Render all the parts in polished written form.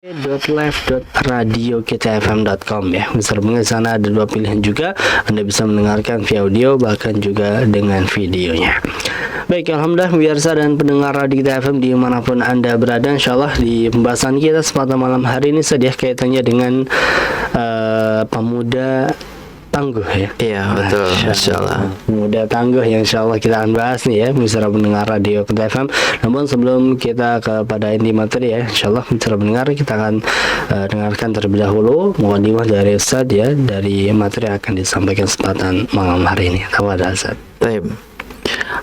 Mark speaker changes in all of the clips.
Speaker 1: .live.radiokitafm.com ya. Misalnya di sana ada dua pilihan juga. Anda bisa mendengarkan via audio bahkan juga dengan videonya. Baik, alhamdulillah pemirsa dan pendengar Radio Kita FM dimanapun Anda berada, insyaallah di pembahasan kita kesempatan malam hari ini sedia kaitannya dengan pemuda tangguh ya.
Speaker 2: Iya, betul. Insyaallah.
Speaker 1: Pemuda tangguh yang insyaallah kita akan bahas nih ya, pemirsa pendengar Radio Kita FM. Namun sebelum kita kepada inti materi ya, insyaallah pemirsa pendengar kita akan dengarkan terlebih dahulu mukadimah dari Ustaz ya, dari materi yang akan disampaikan kesempatan malam hari ini. Tafadhal Ustaz.
Speaker 2: Baik.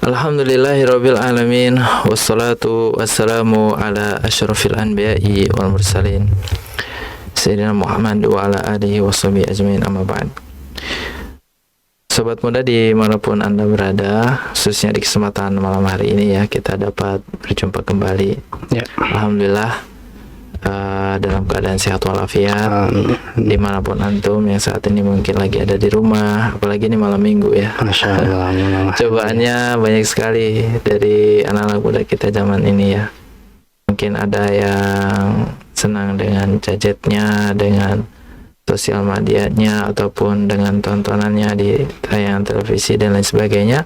Speaker 2: Alhamdulillahirabbil alamin wassalatu wassalamu ala asyrafil anbiya'i wal mursalin sayyidina Muhammad wa ala alihi washabihi ajmain, amma ba'd. Sobat muda dimanapun Anda berada, khususnya di kesempatan malam hari ini ya, kita dapat berjumpa kembali ya. Alhamdulillah dalam keadaan sehat walafiat, dimanapun antum yang saat ini mungkin lagi ada di rumah, apalagi ini malam minggu ya.
Speaker 1: Masya Allah.
Speaker 2: Cobaannya banyak sekali dari anak-anak muda kita zaman ini ya. Mungkin ada yang senang dengan gadgetnya, dengan sosial medianya, ataupun dengan tontonannya di tayangan televisi dan lain sebagainya.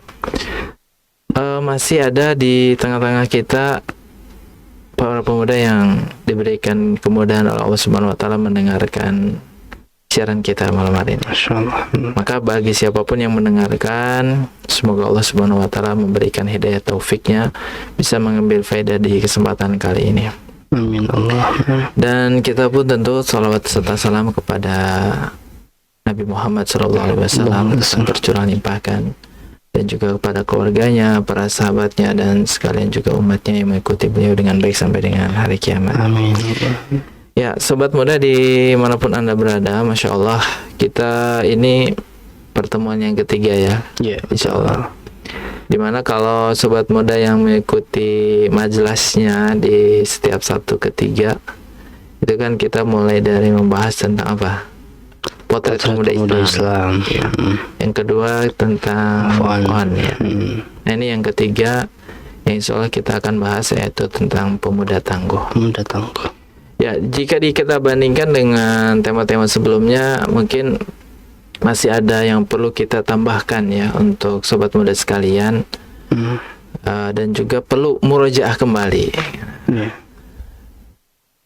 Speaker 2: Masih ada di tengah-tengah kita para pemuda yang diberikan kemudahan oleh Allah Subhanahu wa taala mendengarkan siaran kita malam hari ini. Maka bagi siapapun yang mendengarkan, semoga Allah Subhanahu wa taala memberikan hidayah taufiknya bisa mengambil faedah di kesempatan kali ini.
Speaker 1: Amin Allah.
Speaker 2: Dan kita pun tentu salawat serta salam kepada Nabi Muhammad SAW bercurah limpahkan, dan juga kepada keluarganya, para sahabatnya, dan sekalian juga umatnya yang mengikuti beliau dengan baik sampai dengan hari kiamat.
Speaker 1: Amin.
Speaker 2: Ya, sobat muda dimanapun Anda berada, Masya Allah, kita ini pertemuan yang ketiga ya, Insya Allah. Dimana kalau sobat muda yang mengikuti majelisnya di setiap Sabtu ketiga, itu kan kita mulai dari membahas tentang apa? Potret pemuda Islam. Ya. Yang kedua tentang Afwan ya. Nah, ini yang ketiga yang insya Allah kita akan bahas, yaitu tentang pemuda tangguh.
Speaker 1: Pemuda tangguh.
Speaker 2: Ya, jika kita bandingkan dengan tema-tema sebelumnya, mungkin masih ada yang perlu kita tambahkan ya untuk sobat muda sekalian, dan juga perlu murojaah kembali.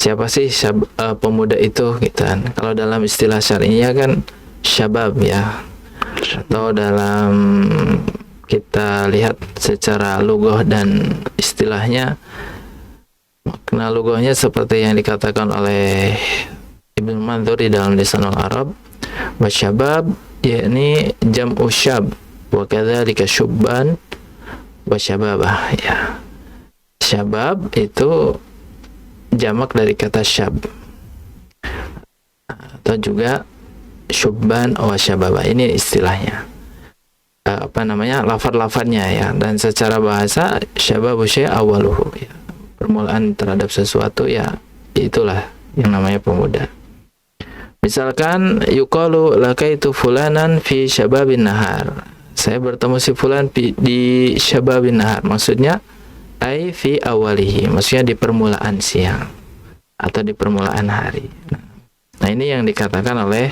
Speaker 2: Siapa sih pemuda itu gitu kan? Kalau dalam istilah syar'inya kan syabab ya, atau dalam kita lihat secara lughah dan istilahnya, makna lughahnya seperti yang dikatakan oleh Ibnu Mandzur di dalam Lisanul Arab, wasyabab yakni jam'u syab wa kadzalika syubban wa syababah ya. Syabab itu jamak dari kata syab, atau juga syubban wa syababah. Ini istilahnya, lafaz-lafaznya ya. Dan secara bahasa syababu syai' awaluhu ya, permulaan terhadap sesuatu ya, itulah yang namanya pemuda. Misalkan yuqalu lakaitu fulanan fi syababin nahar, saya bertemu si fulan di syababin nahar, maksudnya ai fi awalihi, maksudnya di permulaan siang atau di permulaan hari. Nah, ini yang dikatakan oleh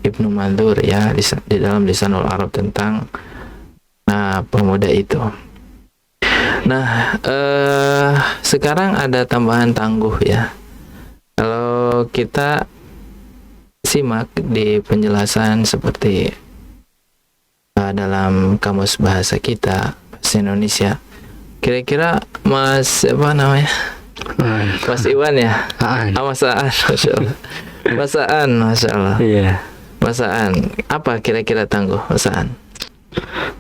Speaker 2: Ibnu Mandzur ya di dalam Lisanul Arab tentang pemuda itu. Nah, sekarang ada tambahan tangguh ya. Kalau kita simak di penjelasan seperti dalam kamus bahasa kita, bahasa Indonesia, kira-kira Mas apa namanya? Mas Iwan ya? Mas Aan, Masya Allah. Mas Aan, Masya Allah.
Speaker 1: Iya.
Speaker 2: Mas Aan, apa kira-kira tangguh Mas Aan?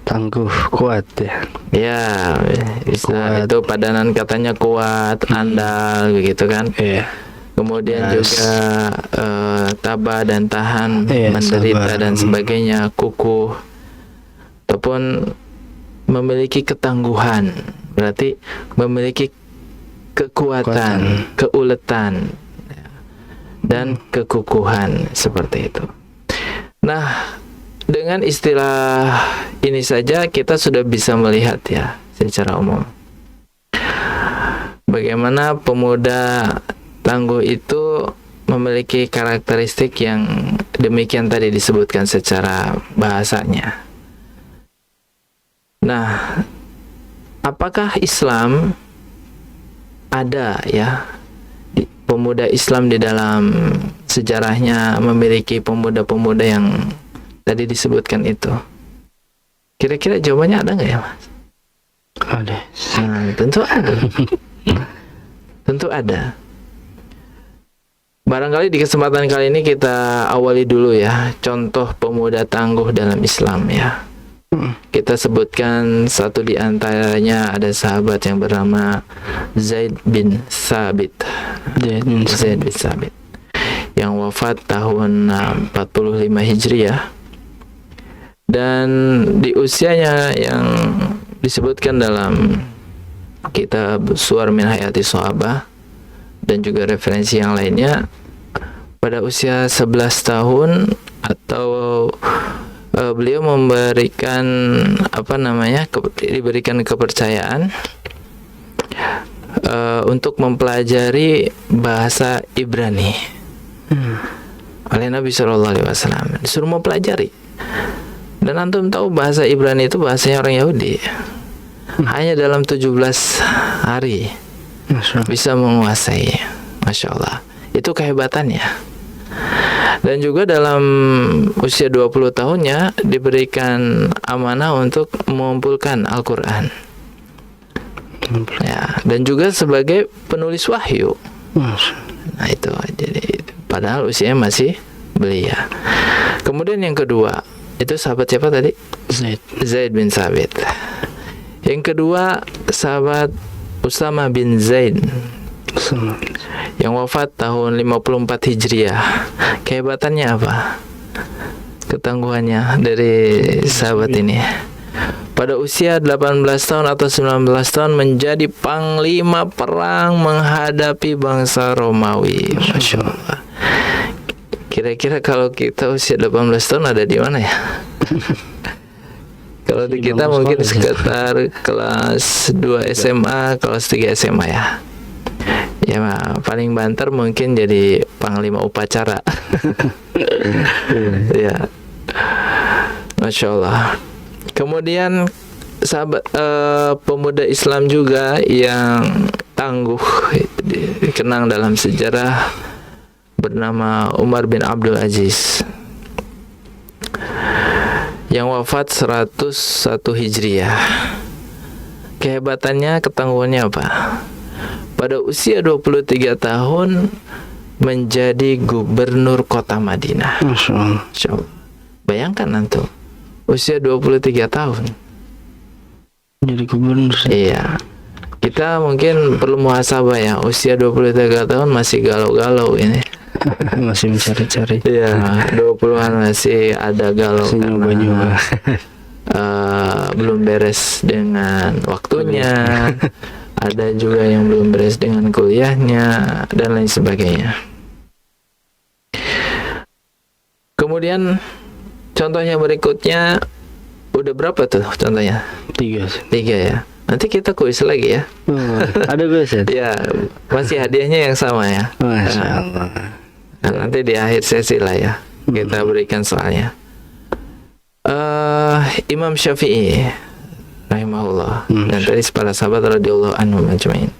Speaker 1: Tangguh, kuat ya.
Speaker 2: Ya, bisa kuat. Itu padanan katanya kuat, andal begitu kan? Iya. Kemudian juga tabah dan tahan, menderita dan sebagainya, kukuh, ataupun memiliki ketangguhan, berarti memiliki kekuatan, keuletan dan kekukuhan, seperti itu. Nah, dengan istilah ini saja kita sudah bisa melihat ya secara umum bagaimana pemuda tangguh itu memiliki karakteristik yang demikian tadi disebutkan secara bahasanya. Nah, apakah Islam ada ya pemuda Islam di dalam sejarahnya memiliki pemuda-pemuda yang tadi disebutkan itu? Kira-kira jawabannya ada nggak ya, Mas?
Speaker 1: Ada.
Speaker 2: Nah, tentu ada. Tentu ada. Barangkali di kesempatan kali ini kita awali dulu ya contoh pemuda tangguh dalam Islam ya. Kita sebutkan satu di antaranya, ada sahabat yang bernama Zaid bin Thabit. Zaid bin Thabit yang wafat tahun 45 Hijriah, dan di usianya yang disebutkan dalam kitab Suwar min Hayati Sahabah dan juga referensi yang lainnya, pada usia 11 tahun atau beliau memberikan diberikan kepercayaan untuk mempelajari bahasa Ibrani oleh Nabi Shallallahu Alaihi Wasallam. Disuruh mempelajari. Dan antum tahu bahasa Ibrani itu bahasanya orang Yahudi. Hanya dalam 17 hari bisa menguasai. Masya Allah. Itu kehebatannya. Dan juga dalam usia 20 tahunnya diberikan amanah untuk mengumpulkan Al-Quran ya, dan juga sebagai penulis wahyu. Nah itu, jadi padahal usianya masih belia. Kemudian yang kedua, itu sahabat siapa tadi? Zaid bin Thabit. Yang kedua, sahabat Usama bin Zaid yang wafat tahun 54 Hijriah. Kehebatannya apa? Ketangguhannya dari sahabat ini. Pada usia 18 tahun atau 19 tahun menjadi panglima perang menghadapi bangsa Romawi. Masya Allah. Kira-kira kalau kita usia 18 tahun ada di mana ya? Kalau di kita mungkin sekitar kelas 2 SMA, kelas 3 SMA ya. Ya paling banter mungkin jadi panglima upacara. Ya, Masya Allah. Kemudian sahabat pemuda Islam juga yang tangguh dikenang dalam sejarah bernama Umar bin Abdul Aziz yang wafat 101 Hijriah. Kehebatannya, ketangguhannya apa? Pada usia 23 tahun menjadi gubernur kota Madinah.
Speaker 1: Masya Allah.
Speaker 2: Bayangkan antum, usia 23 tahun
Speaker 1: jadi gubernur.
Speaker 2: Iya. Kita mungkin perlu muhasabah ya, usia 23 tahun masih galau-galau ini.
Speaker 1: Masih mencari-cari.
Speaker 2: Iya, 20-an masih ada galau
Speaker 1: karena
Speaker 2: belum beres dengan waktunya. Ada juga yang belum beres dengan kuliahnya dan lain sebagainya. Kemudian contohnya berikutnya, udah berapa tuh contohnya? 3 ya. Nanti kita kuis lagi ya.
Speaker 1: Ada kuis ya?
Speaker 2: Ya, masih hadiahnya yang sama ya.
Speaker 1: Masya Allah.
Speaker 2: Nah, nanti di akhir sesi lah ya kita berikan soalnya. Imam Syafi'i rahimahullah, dan tadi para sahabat radhiyallahu anhum ajmain,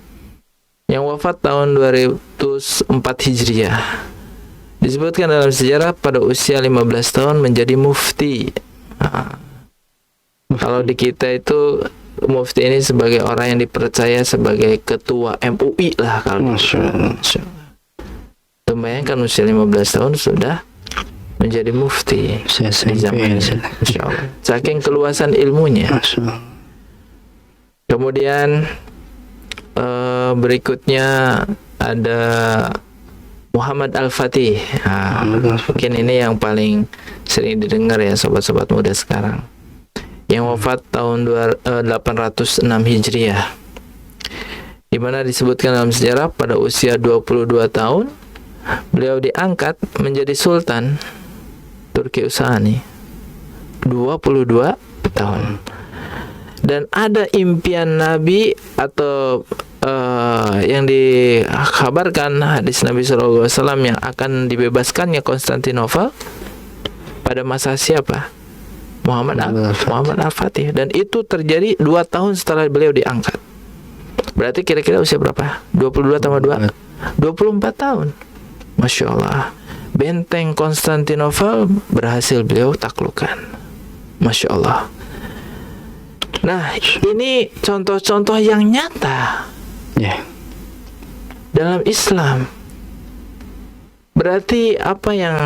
Speaker 2: yang wafat tahun 204 Hijriah, disebutkan dalam sejarah pada usia 15 tahun menjadi mufti. Kalau di kita itu mufti ini sebagai orang yang dipercaya sebagai ketua MUI lah kalau. Masya Allah. Bayangkan usia 15 tahun sudah menjadi mufti di zaman ini. Masya Allah. Saking keluasan ilmunya.
Speaker 1: Masya Allah.
Speaker 2: Kemudian berikutnya ada Muhammad Al-Fatih. Mungkin ini yang paling sering didengar ya sobat-sobat muda sekarang, yang wafat tahun 806 Hijriah, di mana disebutkan dalam sejarah pada usia 22 tahun beliau diangkat menjadi sultan Turki Usani. 22 tahun. Dan ada impian Nabi atau yang dikabarkan hadis Nabi SAW yang akan dibebaskannya Konstantinopel pada masa siapa? Muhammad Al-Fatih. Dan itu terjadi 2 tahun setelah beliau diangkat. Berarti kira-kira usia berapa? 22 tambah 2? 24 tahun. Masya Allah. Benteng Konstantinopel berhasil beliau taklukkan. Masya Allah. Nah, ini contoh-contoh yang nyata dalam Islam. Berarti apa yang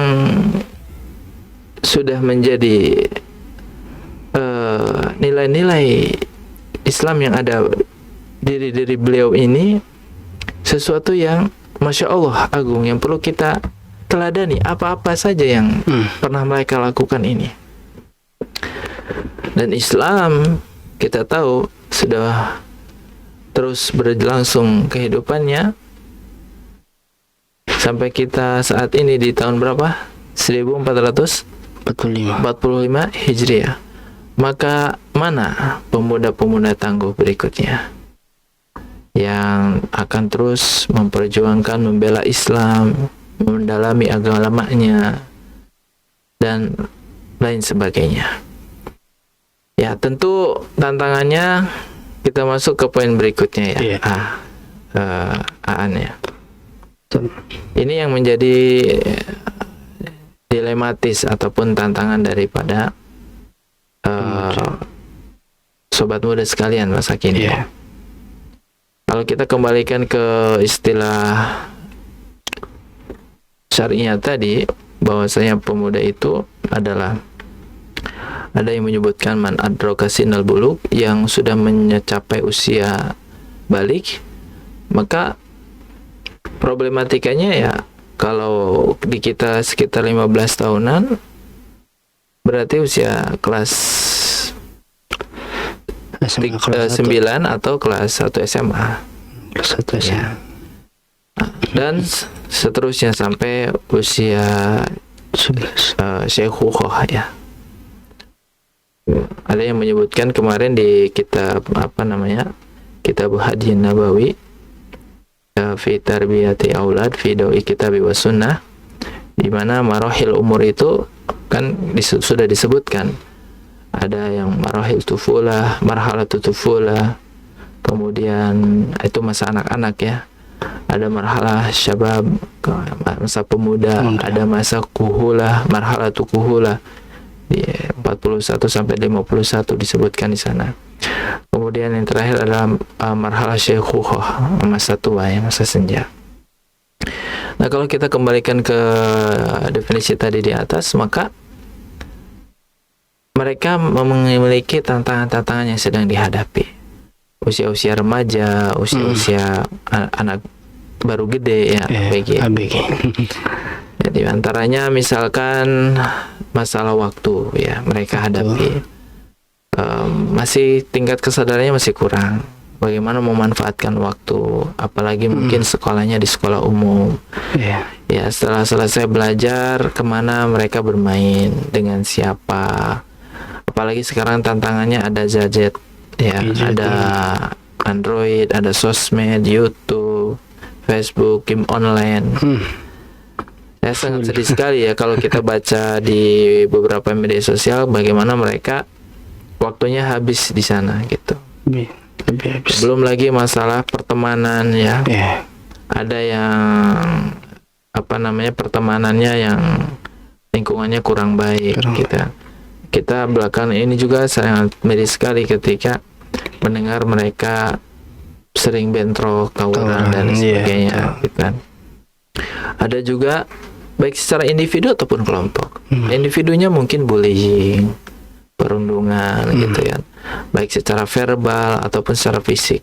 Speaker 2: sudah menjadi nilai-nilai Islam yang ada diri beliau ini sesuatu yang Masya Allah agung, yang perlu kita teladani. Apa-apa saja yang pernah mereka lakukan ini. Dan Islam kita tahu sudah terus berlangsung kehidupannya sampai kita saat ini di tahun berapa? 1445 Hijriah. Maka mana pemuda-pemuda tangguh berikutnya yang akan terus memperjuangkan, membela Islam, mendalami agamanya, dan lain sebagainya. Ya, tentu tantangannya kita masuk ke poin berikutnya ya. Aan ya. Ini yang menjadi dilematis ataupun tantangan daripada sobat muda sekalian masa kini. Kalau kita kembalikan ke istilah syariah tadi, bahwasanya pemuda itu adalah, ada yang menyebutkan man adraka sinal buluk, yang sudah mencapai usia balik. Maka problematikanya ya, kalau di kita sekitar 15 tahunan, berarti usia kelas 9 atau kelas 1 SMA. Ya. Dan seterusnya sampai usia 11 syekhukhah ya. Ada yang menyebutkan kemarin di kitab Kitab Hadi Nabawi fi tarbiyati aulad fi dawi kitabi was sunnah, di mana marahil umur itu kan sudah disebutkan. Ada yang marahil tufulah, marhalatut tufulah, kemudian itu masa anak-anak ya. Ada marhalah syabab, masa pemuda, ada masa kuhulah, marhalatu kuhulah, di 41 sampai 51 disebutkan di sana. Kemudian yang terakhir adalah marhalah syekhukhah, masa tua ya, masa senja. Nah, kalau kita kembalikan ke definisi tadi di atas, maka mereka memiliki tantangan-tantangan yang sedang dihadapi. Usia-usia remaja, usia-usia anak baru gede ya, ABG. Jadi antaranya misalkan masalah waktu ya, mereka hadapi. Masih tingkat kesadarannya masih kurang. Bagaimana memanfaatkan waktu, apalagi mungkin sekolahnya di sekolah umum. Ya, setelah selesai belajar, kemana mereka bermain, dengan siapa. Apalagi sekarang tantangannya ada gadget ya, ada Android, ada sosmed, YouTube, Facebook, game online. Saya sangat sedih sekali ya kalau kita baca di beberapa media sosial bagaimana mereka waktunya habis di sana gitu. Belum lagi masalah pertemanan ya. Ada yang pertemanannya yang lingkungannya kurang baik gitu. Kita belakangan ini juga sangat miris sekali ketika mendengar mereka sering bentrok, tawuran dan sebagainya gitu kan. Ada juga baik secara individu ataupun kelompok. Individunya mungkin bullying, perundungan gitu ya, baik secara verbal ataupun secara fisik.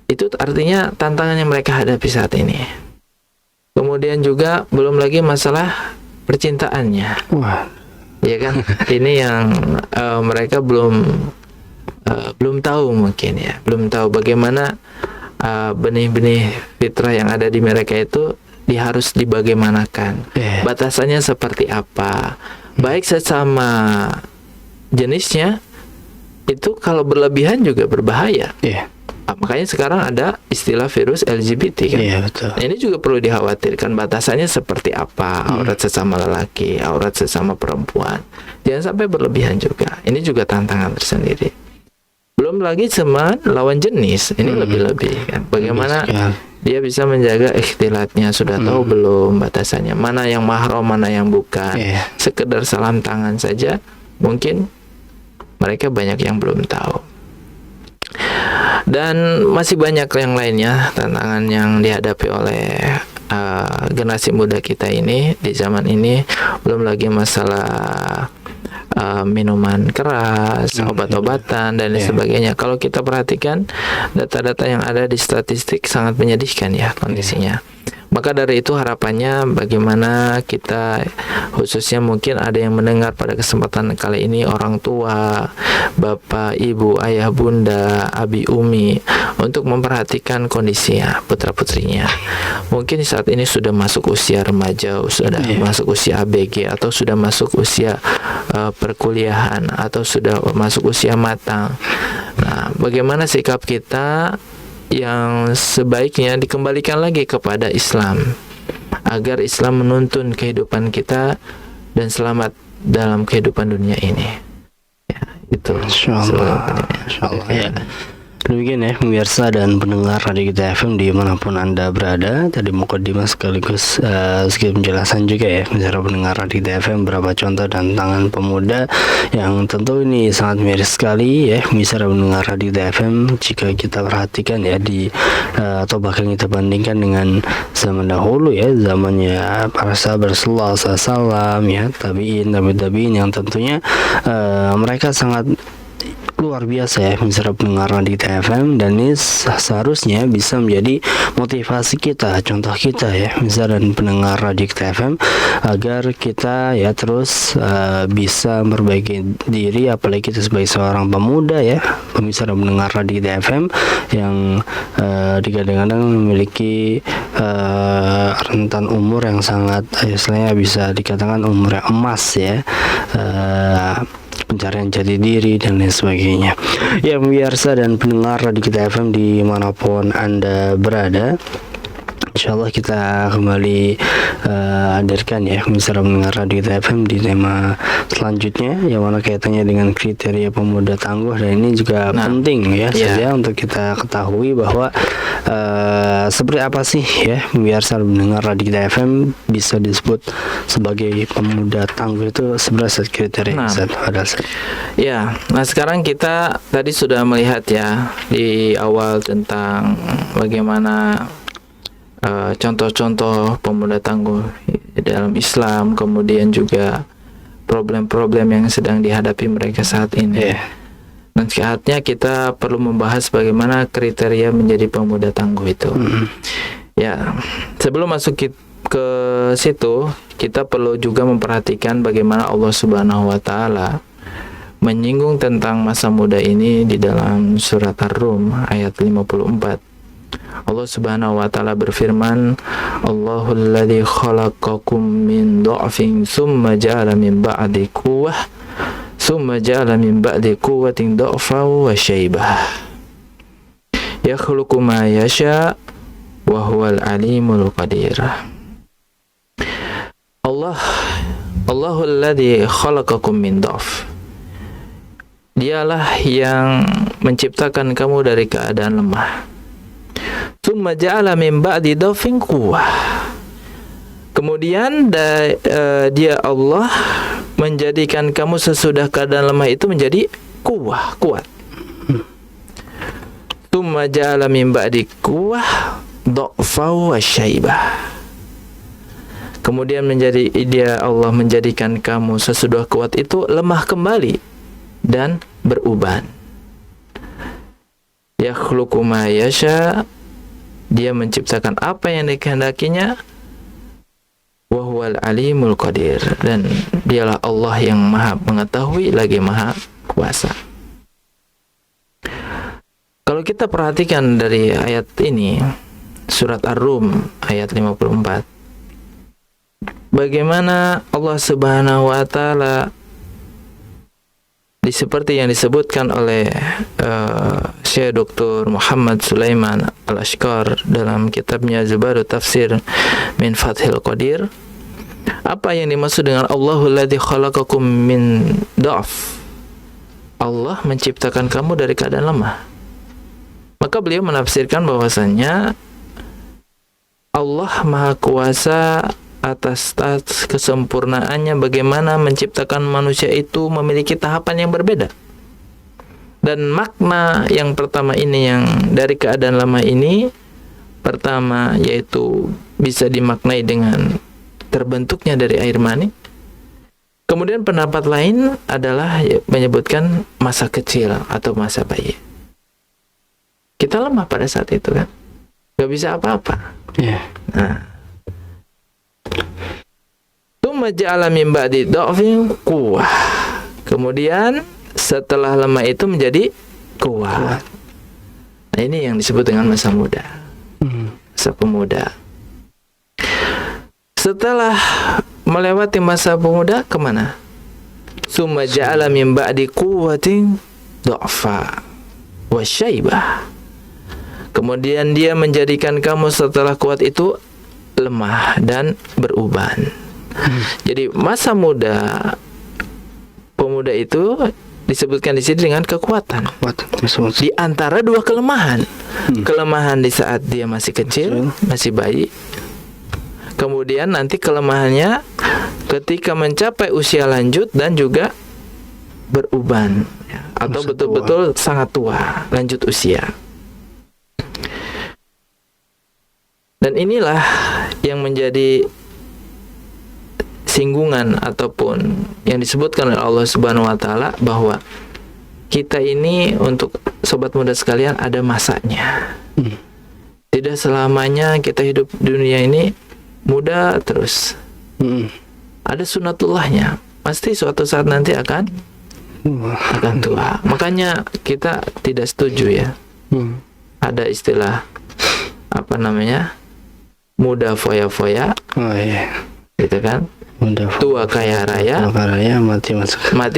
Speaker 2: Itu artinya tantangan yang mereka hadapi saat ini. Kemudian juga belum lagi masalah percintaannya. Ya kan, ini yang mereka belum tahu mungkin ya, belum tahu bagaimana benih-benih fitrah yang ada di mereka itu harus dibagaimanakan, batasannya seperti apa, baik sesama jenisnya itu kalau berlebihan juga berbahaya.
Speaker 1: Iya.
Speaker 2: Makanya sekarang ada istilah virus LGBT kan.
Speaker 1: Iya, betul.
Speaker 2: Nah, ini juga perlu dikhawatirkan batasannya seperti apa, aurat sesama lelaki, aurat sesama perempuan. Jangan sampai berlebihan juga. Ini juga tantangan tersendiri. Belum lagi sama lawan jenis, ini lebih-lebih kan. Bagaimana dia bisa menjaga ikhtilatnya, sudah tahu belum batasannya, mana yang mahram, mana yang bukan. Sekedar salam tangan saja mungkin mereka banyak yang belum tahu. Dan masih banyak yang lainnya tantangan yang dihadapi oleh generasi muda kita ini di zaman ini. Belum lagi masalah minuman keras, obat-obatan dan lain sebagainya. Kalau kita perhatikan data-data yang ada di statistik sangat menyedihkan ya kondisinya. Maka dari itu harapannya bagaimana kita, khususnya mungkin ada yang mendengar pada kesempatan kali ini, orang tua, bapak, ibu, ayah, bunda, abi, umi, untuk memperhatikan kondisinya, putra-putrinya. Mungkin saat ini sudah masuk usia remaja, sudah masuk usia ABG, atau sudah masuk usia perkuliahan, atau sudah masuk usia matang. Nah, bagaimana sikap kita yang sebaiknya dikembalikan lagi kepada Islam, agar Islam menuntun kehidupan kita dan selamat dalam kehidupan dunia ini. Ya, itu.
Speaker 1: Insyaallah. Ya. Demikian ya pemirsa dan pendengar Radio Kita FM dimanapun Anda berada. Tadi mukadimah sekaligus sedikit penjelasan juga ya bicara pendengar Radio Kita FM, berapa contoh dan tantangan pemuda yang tentu ini sangat miris sekali ya bicara pendengar Radio Kita FM jika kita perhatikan ya di atau bahkan kita bandingkan dengan zaman dahulu ya, zamannya para sahabat Rasulullah SAW ya, tabi'in yang tentunya mereka sangat luar biasa ya misalnya pendengar di TFM, dan ini seharusnya bisa menjadi motivasi kita, contoh kita ya misalnya dan pendengar radio TFM, agar kita ya terus bisa memperbaiki diri, apalagi kita sebagai seorang pemuda ya pemirsa dan pendengar radio TFM yang kadang-kadang memiliki rentan umur yang sangat istilahnya bisa dikatakan umur yang emas ya, pencarian jati diri dan lain sebagainya. Ya pemirsa dan pendengar Radio Kita FM dimanapun Anda berada, insyaallah kita kembali hadirkan ya misalnya mendengar Radio Kita FM di tema selanjutnya yang mana kaitannya dengan kriteria pemuda tangguh, dan ini juga penting ya saja untuk kita ketahui bahwa seperti apa sih ya pemirsa mendengar Radio Kita FM bisa disebut sebagai pemuda tangguh, itu sebenarnya kriteria
Speaker 2: ya. Nah sekarang kita tadi sudah melihat ya di awal tentang bagaimana contoh-contoh pemuda tangguh dalam Islam, kemudian juga problem-problem yang sedang dihadapi mereka saat ini. Dan saatnya kita perlu membahas bagaimana kriteria menjadi pemuda tangguh itu. Ya, sebelum masuk ke situ, kita perlu juga memperhatikan bagaimana Allah Subhanahu wa Ta'ala menyinggung tentang masa muda ini di dalam surat Ar-Rum ayat 54. Allah Subhanahu wa Ta'ala berfirman, Allahul ladzi khalaqakum min dha'fin tsumma ja'ala min ba'di quwwah tsumma ja'ala min ba'di quwwatin dha'fan wa syaibah yakhluqu ma yasha wa huwal alimul qadir. Allahul ladzi khalaqakum min dha'f, dialah yang menciptakan kamu dari keadaan lemah. Tsumma ja'ala min ba'di dha'fin quwwah, kemudian dia Allah menjadikan kamu sesudah keadaan lemah itu menjadi kuat. Tsumma ja'ala min ba'di quwwah dha'fa wa syaibah, kemudian dia Allah menjadikan kamu sesudah kuat itu lemah kembali dan beruban. Yakhluqu ma yasha, dia menciptakan apa yang dikehendakinya. Wa huwal alimul qadir, dan dialah Allah yang maha mengetahui lagi maha kuasa. Kalau kita perhatikan dari ayat ini, surat Ar-Rum ayat 54, bagaimana Allah Subhanahu wa Ta'ala seperti yang disebutkan oleh Syekh Dr. Muhammad Sulaiman Al-Ashqar dalam kitabnya Zubaru Tafsir min Fathil Qadir. Apa yang dimaksud dengan Allahul ladzi khalaqakum min dha'f? Allah menciptakan kamu dari keadaan lemah. Maka beliau menafsirkan bahwasannya Allah Maha Kuasa atas kesempurnaannya bagaimana menciptakan manusia itu memiliki tahapan yang berbeda. Dan makna yang pertama ini, yang dari keadaan lama ini, pertama yaitu bisa dimaknai dengan terbentuknya dari air mani. Kemudian pendapat lain adalah menyebutkan masa kecil atau masa bayi. Kita lemah pada saat itu kan, gak bisa apa-apa. Nah, tsumma ja'ala min ba'di dha'fin quwwah. Kemudian setelah lemah itu menjadi kuat. Nah, ini yang disebut dengan masa muda. Masa pemuda. Setelah melewati masa pemuda, kemana? Tsumma ja'ala min ba'di quwwatin dha'fa wa syaibah. Kemudian dia menjadikan kamu setelah kuat itu lemah dan beruban. Jadi masa muda, pemuda itu disebutkan di sini dengan kekuatan. Di antara dua kelemahan. Kelemahan di saat dia masih kecil, masih bayi. Kemudian nanti kelemahannya ketika mencapai usia lanjut dan juga beruban, ya, atau betul-betul sangat tua, lanjut usia. Dan inilah yang menjadi singgungan ataupun yang disebutkan oleh Allah Subhanahu wa taala, bahwa kita ini, untuk sobat muda sekalian, ada masanya. Tidak selamanya kita hidup di dunia ini muda terus. Ada sunatullahnya. Pasti suatu saat nanti akan tua. Makanya kita tidak setuju ya. Ada istilah apa namanya? Muda foya-foya.
Speaker 1: Oh iya.
Speaker 2: Gitu kan?
Speaker 1: Muda
Speaker 2: tua kaya raya.
Speaker 1: Tua kaya raya, mati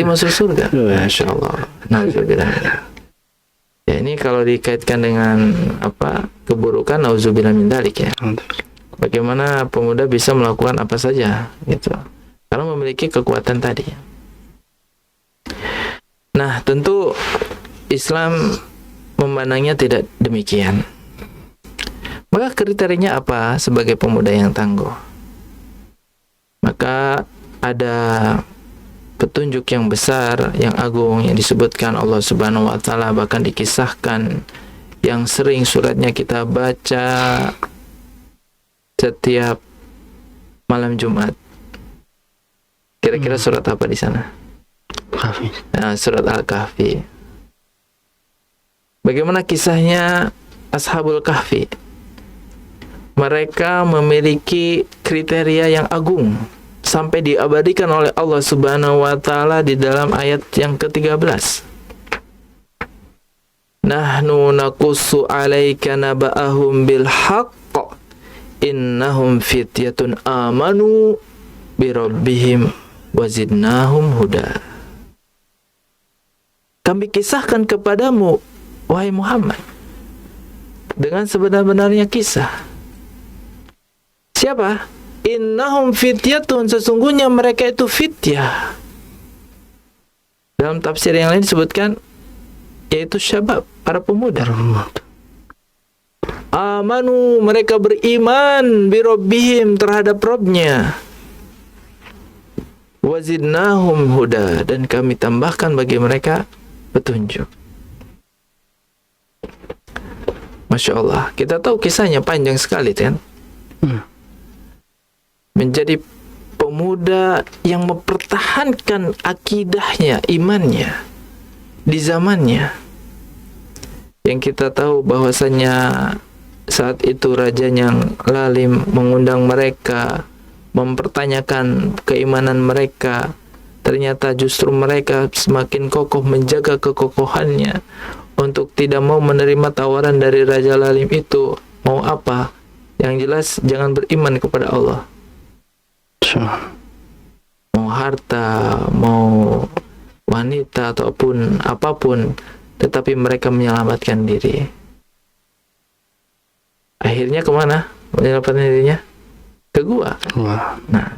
Speaker 1: masuk
Speaker 2: surga. Masya Allah. Nauzubillah. Ya, ini kalau dikaitkan dengan apa? Keburukan, nauzubillah min dzalik ya. Bagaimana pemuda bisa melakukan apa saja gitu, karena memiliki kekuatan tadi. Nah, tentu Islam memandangnya tidak demikian. Maka kriterianya apa sebagai pemuda yang tangguh? Maka ada petunjuk yang besar, yang agung, yang disebutkan Allah Subhanahu wa taala, bahkan dikisahkan, yang sering suratnya kita baca setiap malam Jumat. Kira-kira surat apa di sana?
Speaker 1: Kahfi.
Speaker 2: Nah, surat Al-Kahfi. Bagaimana kisahnya Ashabul Kahfi? Mereka memiliki kriteria yang agung sampai diabadikan oleh Allah Subhanahu wa taala di dalam ayat yang ke-13. Nahnu naqussu 'alaika naba'ahum bil haqq innahum fityatun amanu bi rabbihim wazidnahum huda. Kami kisahkan kepadamu, wahai Muhammad, dengan sebenar-benarnya kisah. Siapa? Innahum fityatun, sesungguhnya mereka itu fityah. Dalam tafsir yang lain disebutkan yaitu syabab, para pemuda. Amanu, mereka beriman bi rabbihim, terhadap Rabbnya. Wazidnahum huda, dan kami tambahkan bagi mereka petunjuk. Masya Allah. Kita tahu kisahnya panjang sekali kan. Menjadi pemuda yang mempertahankan akidahnya, imannya di zamannya, yang kita tahu bahwasanya saat itu rajanya yang lalim mengundang mereka, mempertanyakan keimanan mereka. Ternyata justru mereka semakin kokoh menjaga kekokohannya untuk tidak mau menerima tawaran dari raja lalim itu. Mau apa? Yang jelas jangan beriman kepada Allah. Mau harta, mau wanita ataupun apapun, tetapi mereka menyelamatkan diri. Akhirnya kemana menyelamatkan dirinya? Ke gua.
Speaker 1: Wah.
Speaker 2: Nah,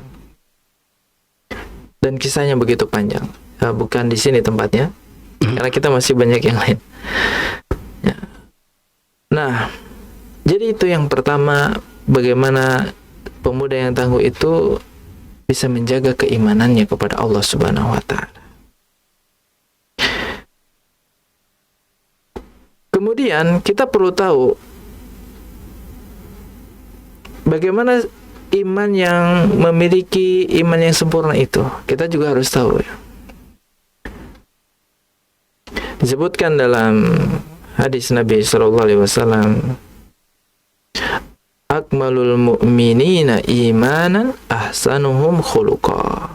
Speaker 2: dan kisahnya begitu panjang. Bukan di sini tempatnya, karena kita masih banyak yang lain. Ya. Nah, jadi itu yang pertama, bagaimana pemuda yang tangguh itu bisa menjaga keimanannya kepada Allah Subhanahu wa Ta'ala. Kemudian kita perlu tahu bagaimana iman yang memiliki iman yang sempurna itu. Kita juga harus tahu ya. Disebutkan dalam hadis Nabi SAW, akmalul mu'minina imanan ahsanuhum khuluqa.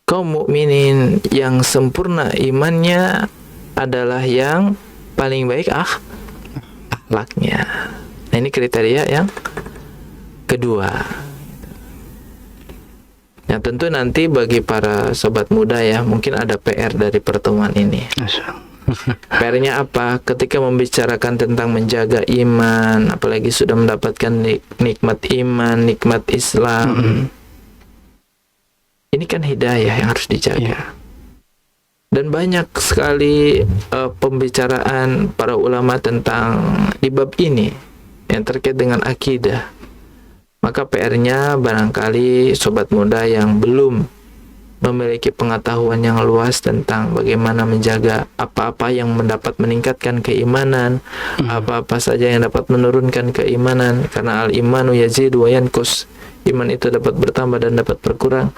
Speaker 2: Kaum mukminin yang sempurna imannya adalah yang paling baik akhlaknya. Nah, ini kriteria yang kedua. Yang tentu nanti bagi para sobat muda ya, mungkin ada PR dari pertemuan ini. PR-nya apa? Ketika membicarakan tentang menjaga iman, apalagi sudah mendapatkan nikmat iman, nikmat Islam, ini kan hidayah yang harus dijaga. Dan banyak sekali pembicaraan para ulama tentang di bab ini yang terkait dengan akidah. Maka PR-nya barangkali sobat muda yang belum memiliki pengetahuan yang luas tentang bagaimana menjaga apa-apa yang mendapat meningkatkan keimanan, apa-apa saja yang dapat menurunkan keimanan, karena al-imanu yazidu wa yanqus, iman itu dapat bertambah dan dapat berkurang.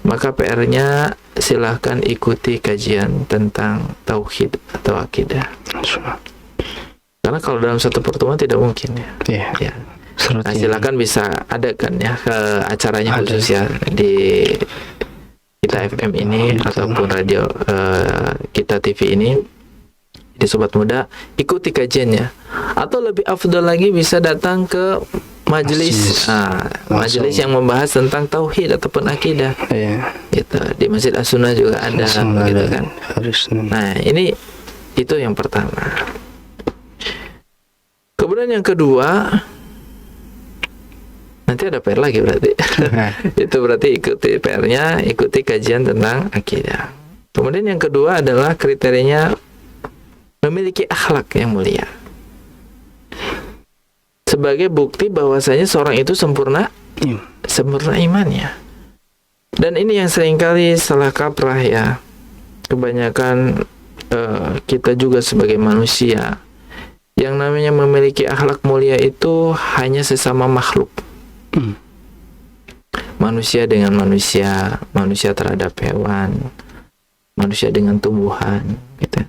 Speaker 2: Maka PR-nya silahkan ikuti kajian tentang tauhid atau akidah. Karena kalau dalam satu pertemuan tidak mungkin ya. Ya. Nah, silakan bisa adakan ya ke acaranya khusus ya di Kita FM ini ataupun radio Kita TV ini. Di sobat muda ikuti kajiannya, atau lebih afdal lagi bisa datang ke majelis yang membahas tentang tauhid ataupun akidah. Gitu. Di Masjid As-Sunnah juga ada gitu kan. Nah, ini itu yang pertama. Kemudian yang kedua, nanti ada PR lagi berarti. Itu berarti ikuti PR-nya, ikuti kajian tentang akidah. Kemudian yang kedua adalah kriterianya memiliki akhlak yang mulia. Sebagai bukti bahwasanya seorang itu sempurna imannya. Dan ini yang seringkali salah kaprah ya. Kebanyakan kita juga sebagai manusia, yang namanya memiliki akhlak mulia itu hanya sesama makhluk. Manusia dengan manusia, manusia terhadap hewan, manusia dengan tumbuhan, gitu.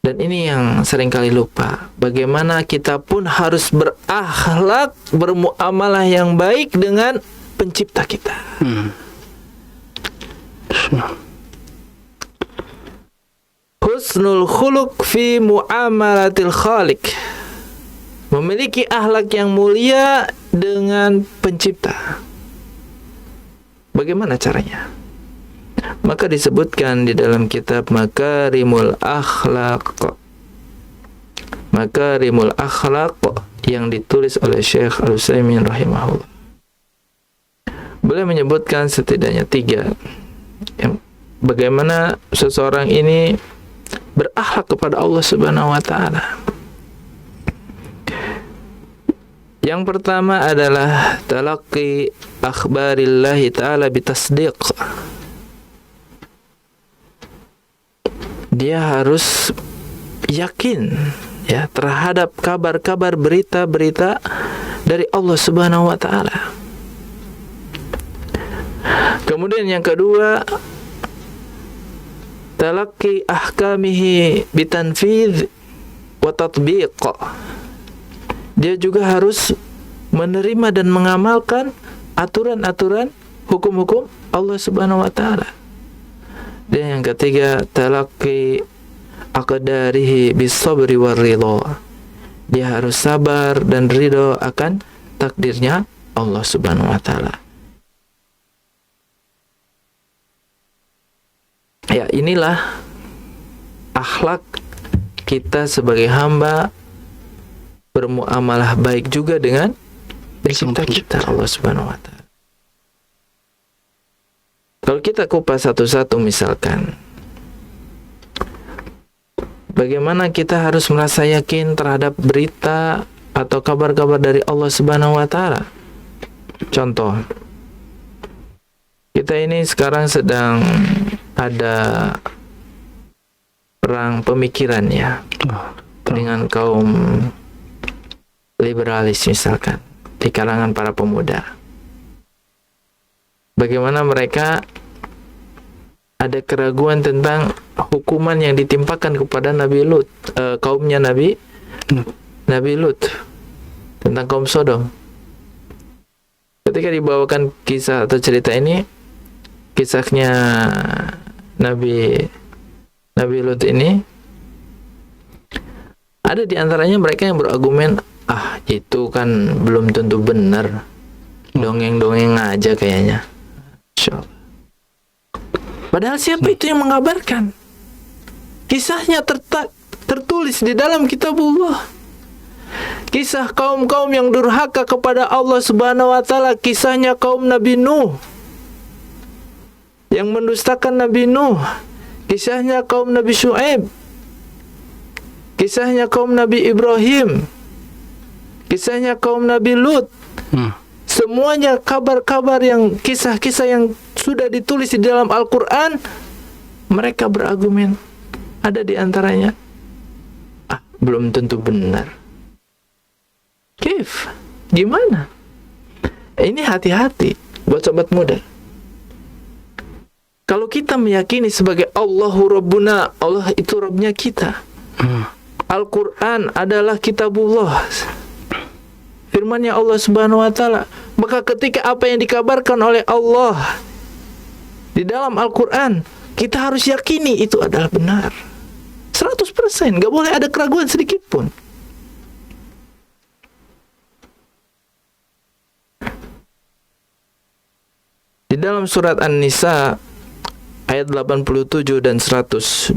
Speaker 2: Dan ini yang seringkali lupa. Bagaimana kita pun harus berakhlak, bermuamalah yang baik dengan pencipta kita. Husnul khuluq fi muamalatil khaliq. Memiliki akhlak yang mulia dengan pencipta. Bagaimana caranya? Maka disebutkan di dalam kitab Makarimul Akhlaq. Makarimul Akhlaq yang ditulis oleh Syekh Al-Utsaimin rahimahullah. Beliau menyebutkan setidaknya 3 bagaimana seseorang ini berakhlak kepada Allah Subhanahu wa Ta'ala. Yang pertama adalah talaqqi akhbarillahi ta'ala bitasdiq. Dia harus yakin ya terhadap kabar-kabar, berita-berita dari Allah Subhanahu wa Ta'ala. Kemudian yang kedua, talaqqi ahkamihi bitanfidz wa tatbiq. Dia juga harus menerima dan mengamalkan aturan-aturan, hukum-hukum Allah Subhanahu wa Ta'ala. Dan yang ketiga, talaqqi aqdarihi bis-sabri war-ridha. Dia harus sabar dan ridha akan takdirnya Allah Subhanahu wa Ta'ala. Ya, inilah akhlak kita sebagai hamba bermuamalah baik juga dengan pencipta kita, Allah Subhanahu wa taala. Kalau kita kupas satu-satu, misalkan bagaimana kita harus merasa yakin terhadap berita atau kabar-kabar dari Allah Subhanahu wa taala. Contoh, kita ini sekarang sedang ada perang pemikiran ya, dengan kaum liberalis misalkan, di kalangan para pemuda. Bagaimana mereka ada keraguan tentang hukuman yang ditimpakan kepada Nabi Lut, kaumnya Nabi Lut, tentang kaum Sodom. Ketika dibawakan kisah atau cerita ini, kisahnya Nabi Lut ini, ada di antaranya mereka yang berargumen, itu kan belum tentu benar, dongeng-dongeng aja kayaknya. Insyaallah. Padahal siapa itu yang mengabarkan? Kisahnya tertulis di dalam kitabullah. Kisah kaum-kaum yang durhaka kepada Allah Subhanahu wa taala, kisahnya kaum Nabi Nuh yang mendustakan Nabi Nuh, kisahnya kaum Nabi Syuaib, kisahnya kaum Nabi Ibrahim, kisahnya kaum Nabi Lut. Semuanya kabar-kabar yang kisah-kisah yang sudah ditulis di dalam Al-Quran. Mereka berargumen, ada di antaranya, belum tentu benar. Kif? Gimana? Ini hati-hati buat sobat muda. Kalau kita meyakini sebagai Allahu Rabbuna, Allah itu Rabbnya kita, Al-Quran adalah kitabullah, firman-Nya Allah Subhanahu wa taala, maka ketika apa yang dikabarkan oleh Allah di dalam Al-Quran, kita harus yakini itu adalah benar 100%, gak boleh ada keraguan sedikit pun. Di dalam surat An-Nisa ayat 87 dan 122,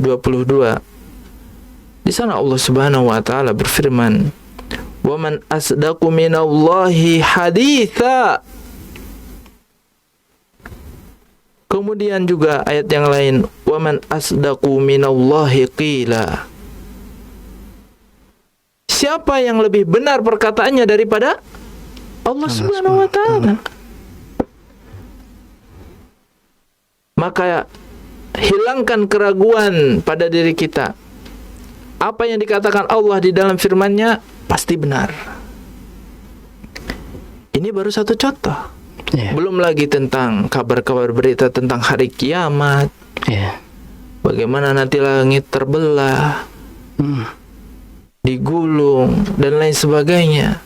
Speaker 2: di sana Allah Subhanahu wa taala berfirman, "Wa man asdaqu minallahi haditha." Kemudian juga ayat yang lain, "Wa man asdaqu minallahi qila." Siapa yang lebih benar perkataannya daripada Allah Subhanahu wa taala? Maka hilangkan keraguan pada diri kita. Apa yang dikatakan Allah di dalam firman-Nya pasti benar. Ini baru satu contoh. Belum lagi tentang kabar-kabar berita tentang hari kiamat. Bagaimana nanti langit terbelah, digulung, dan lain sebagainya.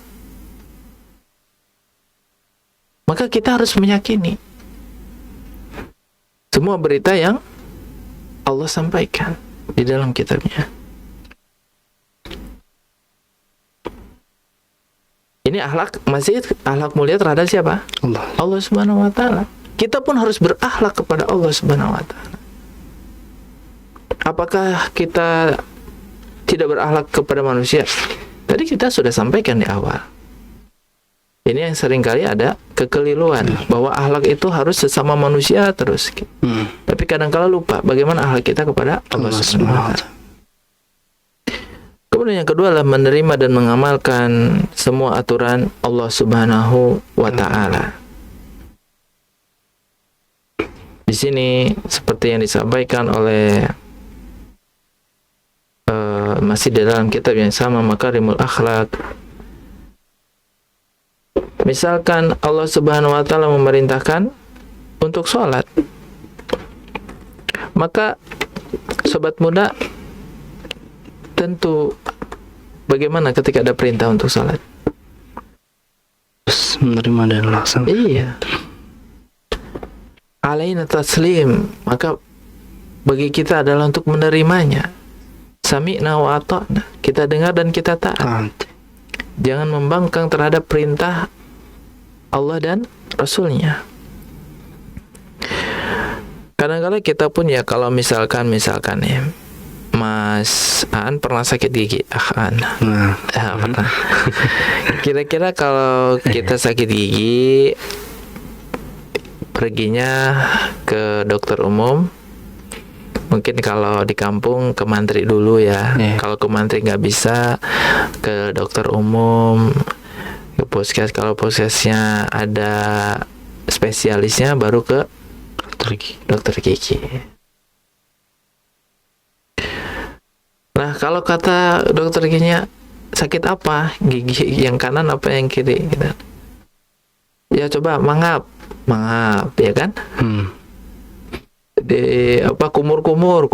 Speaker 2: Maka kita harus meyakini semua berita yang Allah sampaikan di dalam kitabnya. Ini masih akhlak mulia terhadap siapa? Allah Subhanahu wa taala. Kita pun harus berakhlak kepada Allah Subhanahu wa taala. Apakah kita tidak berakhlak kepada manusia? Tadi kita sudah sampaikan di awal. Ini yang seringkali ada kekeliruan, bahwa akhlak itu harus sesama manusia terus. Tapi kadang-kala lupa bagaimana akhlak kita kepada Allah Subhanahu wa taala. Kemudian yang kedua adalah menerima dan mengamalkan semua aturan Allah Subhanahu wa taala. Di sini seperti yang disampaikan oleh masih di dalam kitab yang sama, Makarimul Akhlak. Misalkan Allah Subhanahu wa taala memerintahkan untuk sholat, maka sobat muda tentu bagaimana ketika ada perintah untuk sholat?
Speaker 1: Menerima dan laksanakan.
Speaker 2: Iya. Alaina taslim, maka bagi kita adalah untuk menerimanya. Sami'na wa ata'na, kita dengar dan kita taat. Jangan membangkang terhadap perintah Allah dan Rasulnya. kadang-kadang kita pun ya, kalau misalkan ya, Mas Aan pernah sakit gigi. Aan. Pernah. Kira-kira kalau kita sakit gigi, perginya ke dokter umum. Mungkin kalau di kampung ke mantri dulu ya. Kalau ke mantri nggak bisa, ke dokter umum, ke puskes. Kalau puskesnya ada spesialisnya, baru ke dokter gigi. Nah, kalau kata dokter giginya, sakit apa? Gigi yang kanan apa yang kiri? Gitu. Ya coba mangap, ya kan? Di kumur-kumur.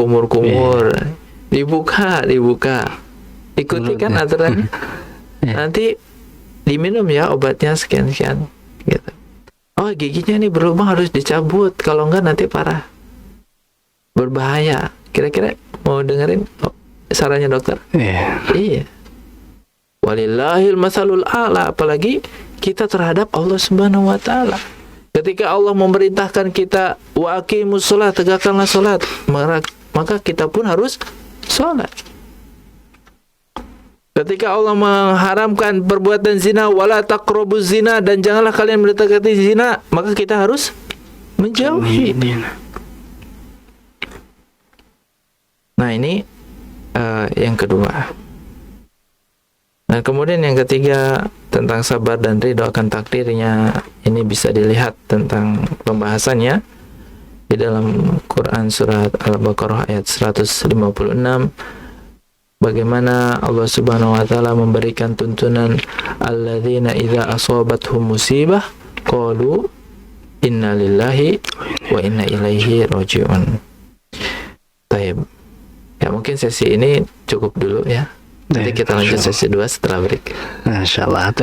Speaker 2: Dibuka. Ikuti kan aturannya. Nanti diminum ya obatnya sekian gitu. Oh, giginya nih berlubang, harus dicabut, kalau enggak nanti parah, berbahaya. Kira-kira mau dengerin sarannya dokter? Iya. Walillahil masalul a'la, apalagi kita terhadap Allah Subhanahu wa taala. Ketika Allah memerintahkan kita wa aqimus shalah, tegakkanlah salat, maka kita pun harus salat. Ketika Allah mengharamkan perbuatan zina, wala taqrabuz zina, dan janganlah kalian mendekati zina, maka kita harus menjauhi. Nah, ini yang kedua. Nah, kemudian yang ketiga, tentang sabar dan ridho akan takdirnya. Ini bisa dilihat tentang pembahasannya di dalam Quran surat Al-Baqarah ayat 156. Bagaimana Allah Subhanahu wa taala memberikan tuntunan, alladzina idza asabathum musibah qalu inna lillahi wa inna ilaihi raji'un. Baik. Ya, mungkin sesi ini cukup dulu ya. Nanti kita lanjut sesi 2 setelah break.
Speaker 1: Masya Allah.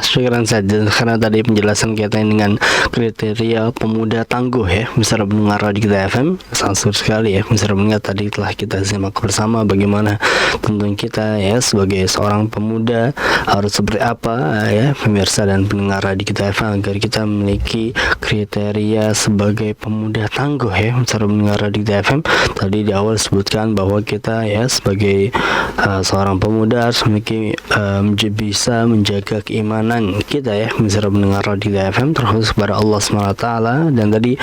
Speaker 1: Syukuran saja karena tadi penjelasan kaitannya dengan kriteria pemuda tangguh ya, Mr. pendengar Radio Kita FM. Sangat sekali ya, Mr. pendengar, tadi telah kita simak bersama bagaimana tentunya kita ya sebagai seorang pemuda harus seperti apa ya, pemirsa dan pendengar Radio Kita FM, agar kita memiliki kriteria sebagai pemuda tangguh ya, Mr. pendengar Radio Kita FM. Tadi di awal sebutkan bahwa kita ya sebagai seorang pemuda harus memiliki bisa menjaga keimanan kita ya, misalnya mendengar Radio FM terus kepada Allah SWT. Dan tadi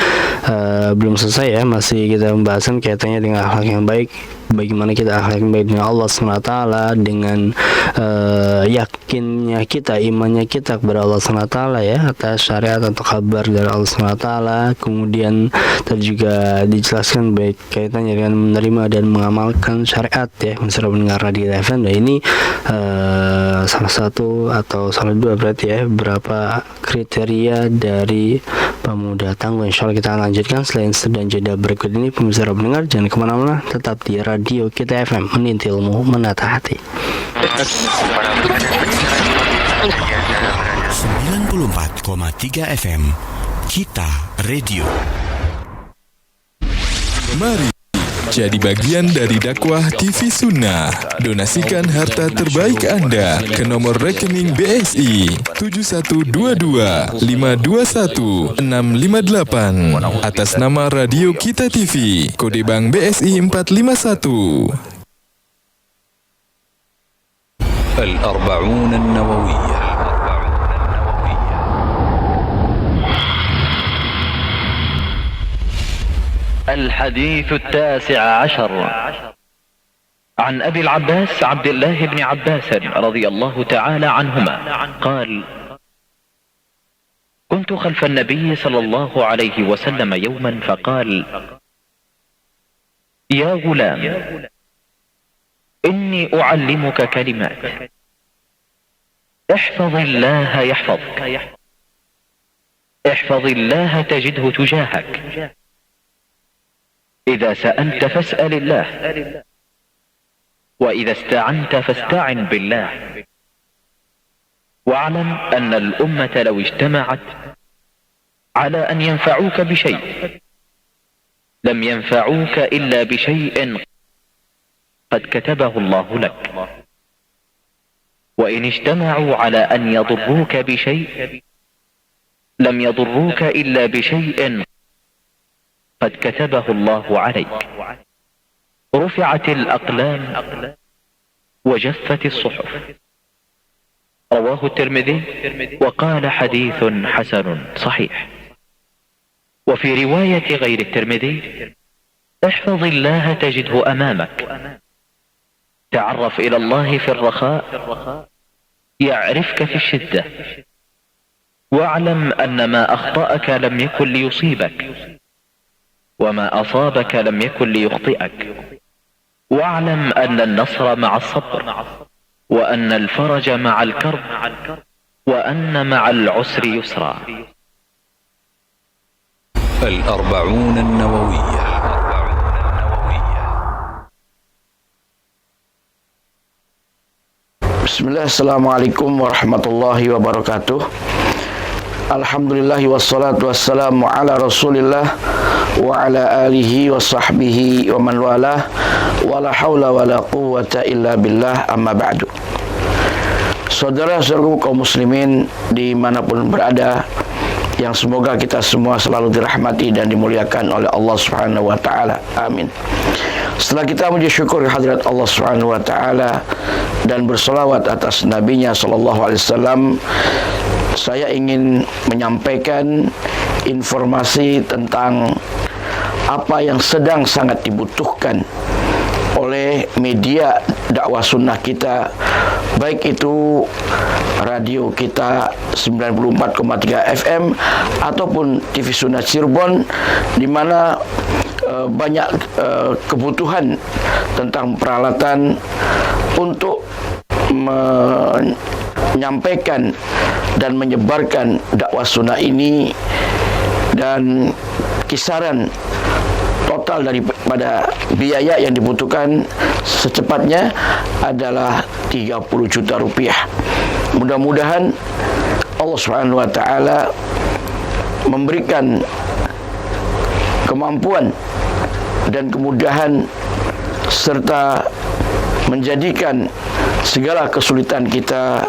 Speaker 1: belum selesai ya, masih kita pembahasan kaitannya dengan akhlak yang baik. Bagaimana kita akhlak yang baik dengan Allah SWT, dengan yakinnya kita, imannya kita kepada Allah SWT ya, atas syariat atau kabar dari Allah SWT. Kemudian tadi juga dijelaskan baik kaitannya dengan menerima dan mengamalkan syariat ya, misalnya mendengar Radio FM. Dan ini salah satu atau salah dua berarti ya, berapa kriteria dari pemuda tangguh. Insya Allah kita akan lanjutkan selain sedang jeda berikut ini. Pemirsa pendengar, jangan kemana-mana, tetap di Radio Kita FM, meniti ilmu, menata hati.
Speaker 3: 94,3 FM Kita Radio.
Speaker 4: Mari jadi bagian dari dakwah TV Sunnah. Donasikan harta terbaik Anda ke nomor rekening BSI 7122521658 atas nama Radio Kita TV, kode bank BSI 451.
Speaker 3: Al-Arba'un An-Nawawiyah.
Speaker 5: الحديث التاسع عشر عن أبي العباس عبد الله بن عباس رضي الله تعالى عنهما قال: كنت خلف النبي صلى الله عليه وسلم يوما فقال: يا غلام، إني أعلمك كلمات، احفظ الله يحفظك، احفظ الله تجده تجاهك، إذا سألت فاسأل الله، وإذا استعنت فاستعن بالله، واعلم أن الأمة لو اجتمعت على أن ينفعوك بشيء لم ينفعوك إلا بشيء قد كتبه الله لك، وإن اجتمعوا على أن يضروك بشيء لم يضروك إلا بشيء قد كتبه الله عليك. رفعت الأقلام وجفت الصحف. رواه الترمذي وقال حديث حسن صحيح. وفي رواية غير الترمذي: احفظ الله تجده أمامك، تعرف إلى الله في الرخاء يعرفك في الشدة، واعلم أن ما أخطأك لم يكن ليصيبك، وما أصابك لم يكن ليخطئك، واعلم أن النصر مع الصبر، وأن الفرج مع الكرب، وأن مع العسر يسرا.
Speaker 3: 40 النووية.
Speaker 6: Bismillah, Assalamualaikum warahmatullahi wabarakatuh. Alhamdulillahi wassalatu wassalamu ala rasulillah wa ala alihi wa sahbihi wa man walah, wa la hawla wa la quwwata illa billah, amma ba'du. Saudara-saudaraku kaum muslimin dimanapun berada, yang semoga kita semua selalu dirahmati dan dimuliakan oleh Allah Subhanahu wa taala. Amin. Setelah kita memuji syukur hadirat Allah Subhanahu wa taala dan berselawat atas nabinya sallallahu alaihi wasallam, saya ingin menyampaikan informasi tentang apa yang sedang sangat dibutuhkan oleh media dakwah sunnah kita, baik itu radio kita 94,3 FM ataupun TV Sunnah Cirebon, di mana banyak kebutuhan tentang peralatan untuk menyampaikan dan menyebarkan dakwah sunnah ini, dan kisaran total daripada biaya yang dibutuhkan secepatnya adalah 30 juta rupiah. Mudah-mudahan Allah Subhanahu wa taala memberikan kemampuan dan kemudahan serta menjadikan segala kesulitan kita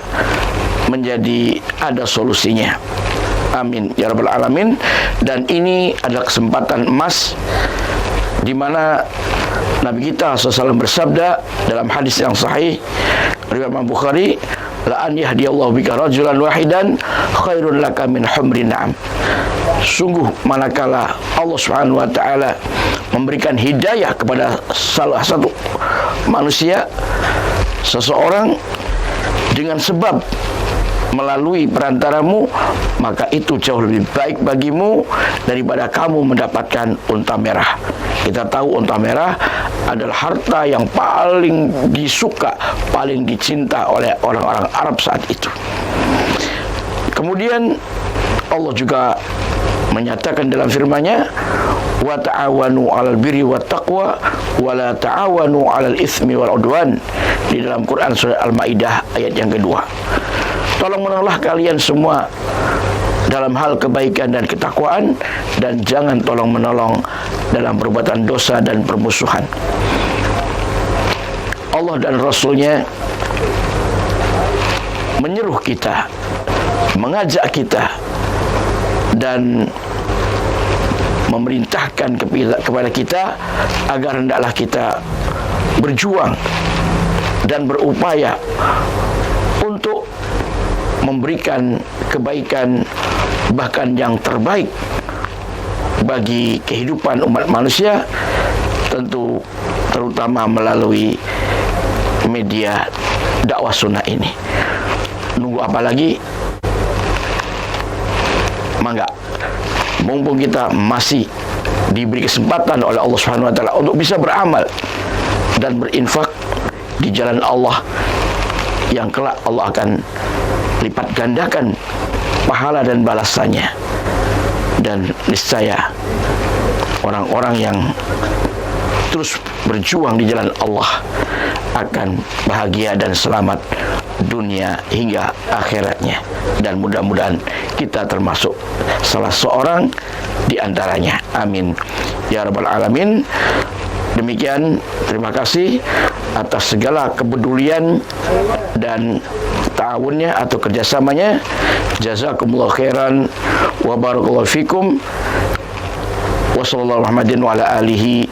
Speaker 6: menjadi ada solusinya. Amin ya rabbal alamin. Dan ini adalah kesempatan emas di mana Nabi kita SAW bersabda dalam hadis yang sahih riwayat Imam Bukhari, la an yahdiyallahu bika rajulan wahidan khairun laka min humrin na'am. Sungguh manakala Allah Subhanahu wa taala memberikan hidayah kepada salah satu manusia, seseorang, dengan sebab melalui perantaramu, maka itu jauh lebih baik bagimu daripada kamu mendapatkan unta merah. Kita tahu unta merah adalah harta yang paling disuka, paling dicinta oleh orang-orang Arab saat itu. Kemudian Allah juga menyatakan dalam firman-Nya, wa ta'awanu 'alal birri wat taqwa wa la ta'awanu 'alal itsmi wal 'udwan, di dalam Quran surah Al-Maidah ayat yang kedua. Tolong menolonglah kalian semua dalam hal kebaikan dan ketakwaan, dan jangan tolong menolong dalam perbuatan dosa dan permusuhan. Allah dan Rasul-Nya menyeru kita, mengajak kita, dan memerintahkan kepada kita agar hendaklah kita berjuang dan berupaya untuk memberikan kebaikan, bahkan yang terbaik bagi kehidupan umat manusia, tentu terutama melalui media dakwah sunnah ini. Nunggu apa lagi? Mangga, mumpung kita masih diberi kesempatan oleh Allah Subhanahu wa taala untuk bisa beramal dan berinfak di jalan Allah, yang kelak Allah akan lipat gandakan pahala dan balasannya. Dan niscaya orang-orang yang terus berjuang di jalan Allah akan bahagia dan selamat dunia hingga akhiratnya. Dan mudah-mudahan kita termasuk salah seorang di antaranya. Amin ya rabbal alamin. Demikian, terima kasih atas segala kepedulian dan ta'awunnya atau kerjasamanya. Jazakumullah khairan wa barakallahu fikum. Wa sallallahu Muhammadin wa ala alihi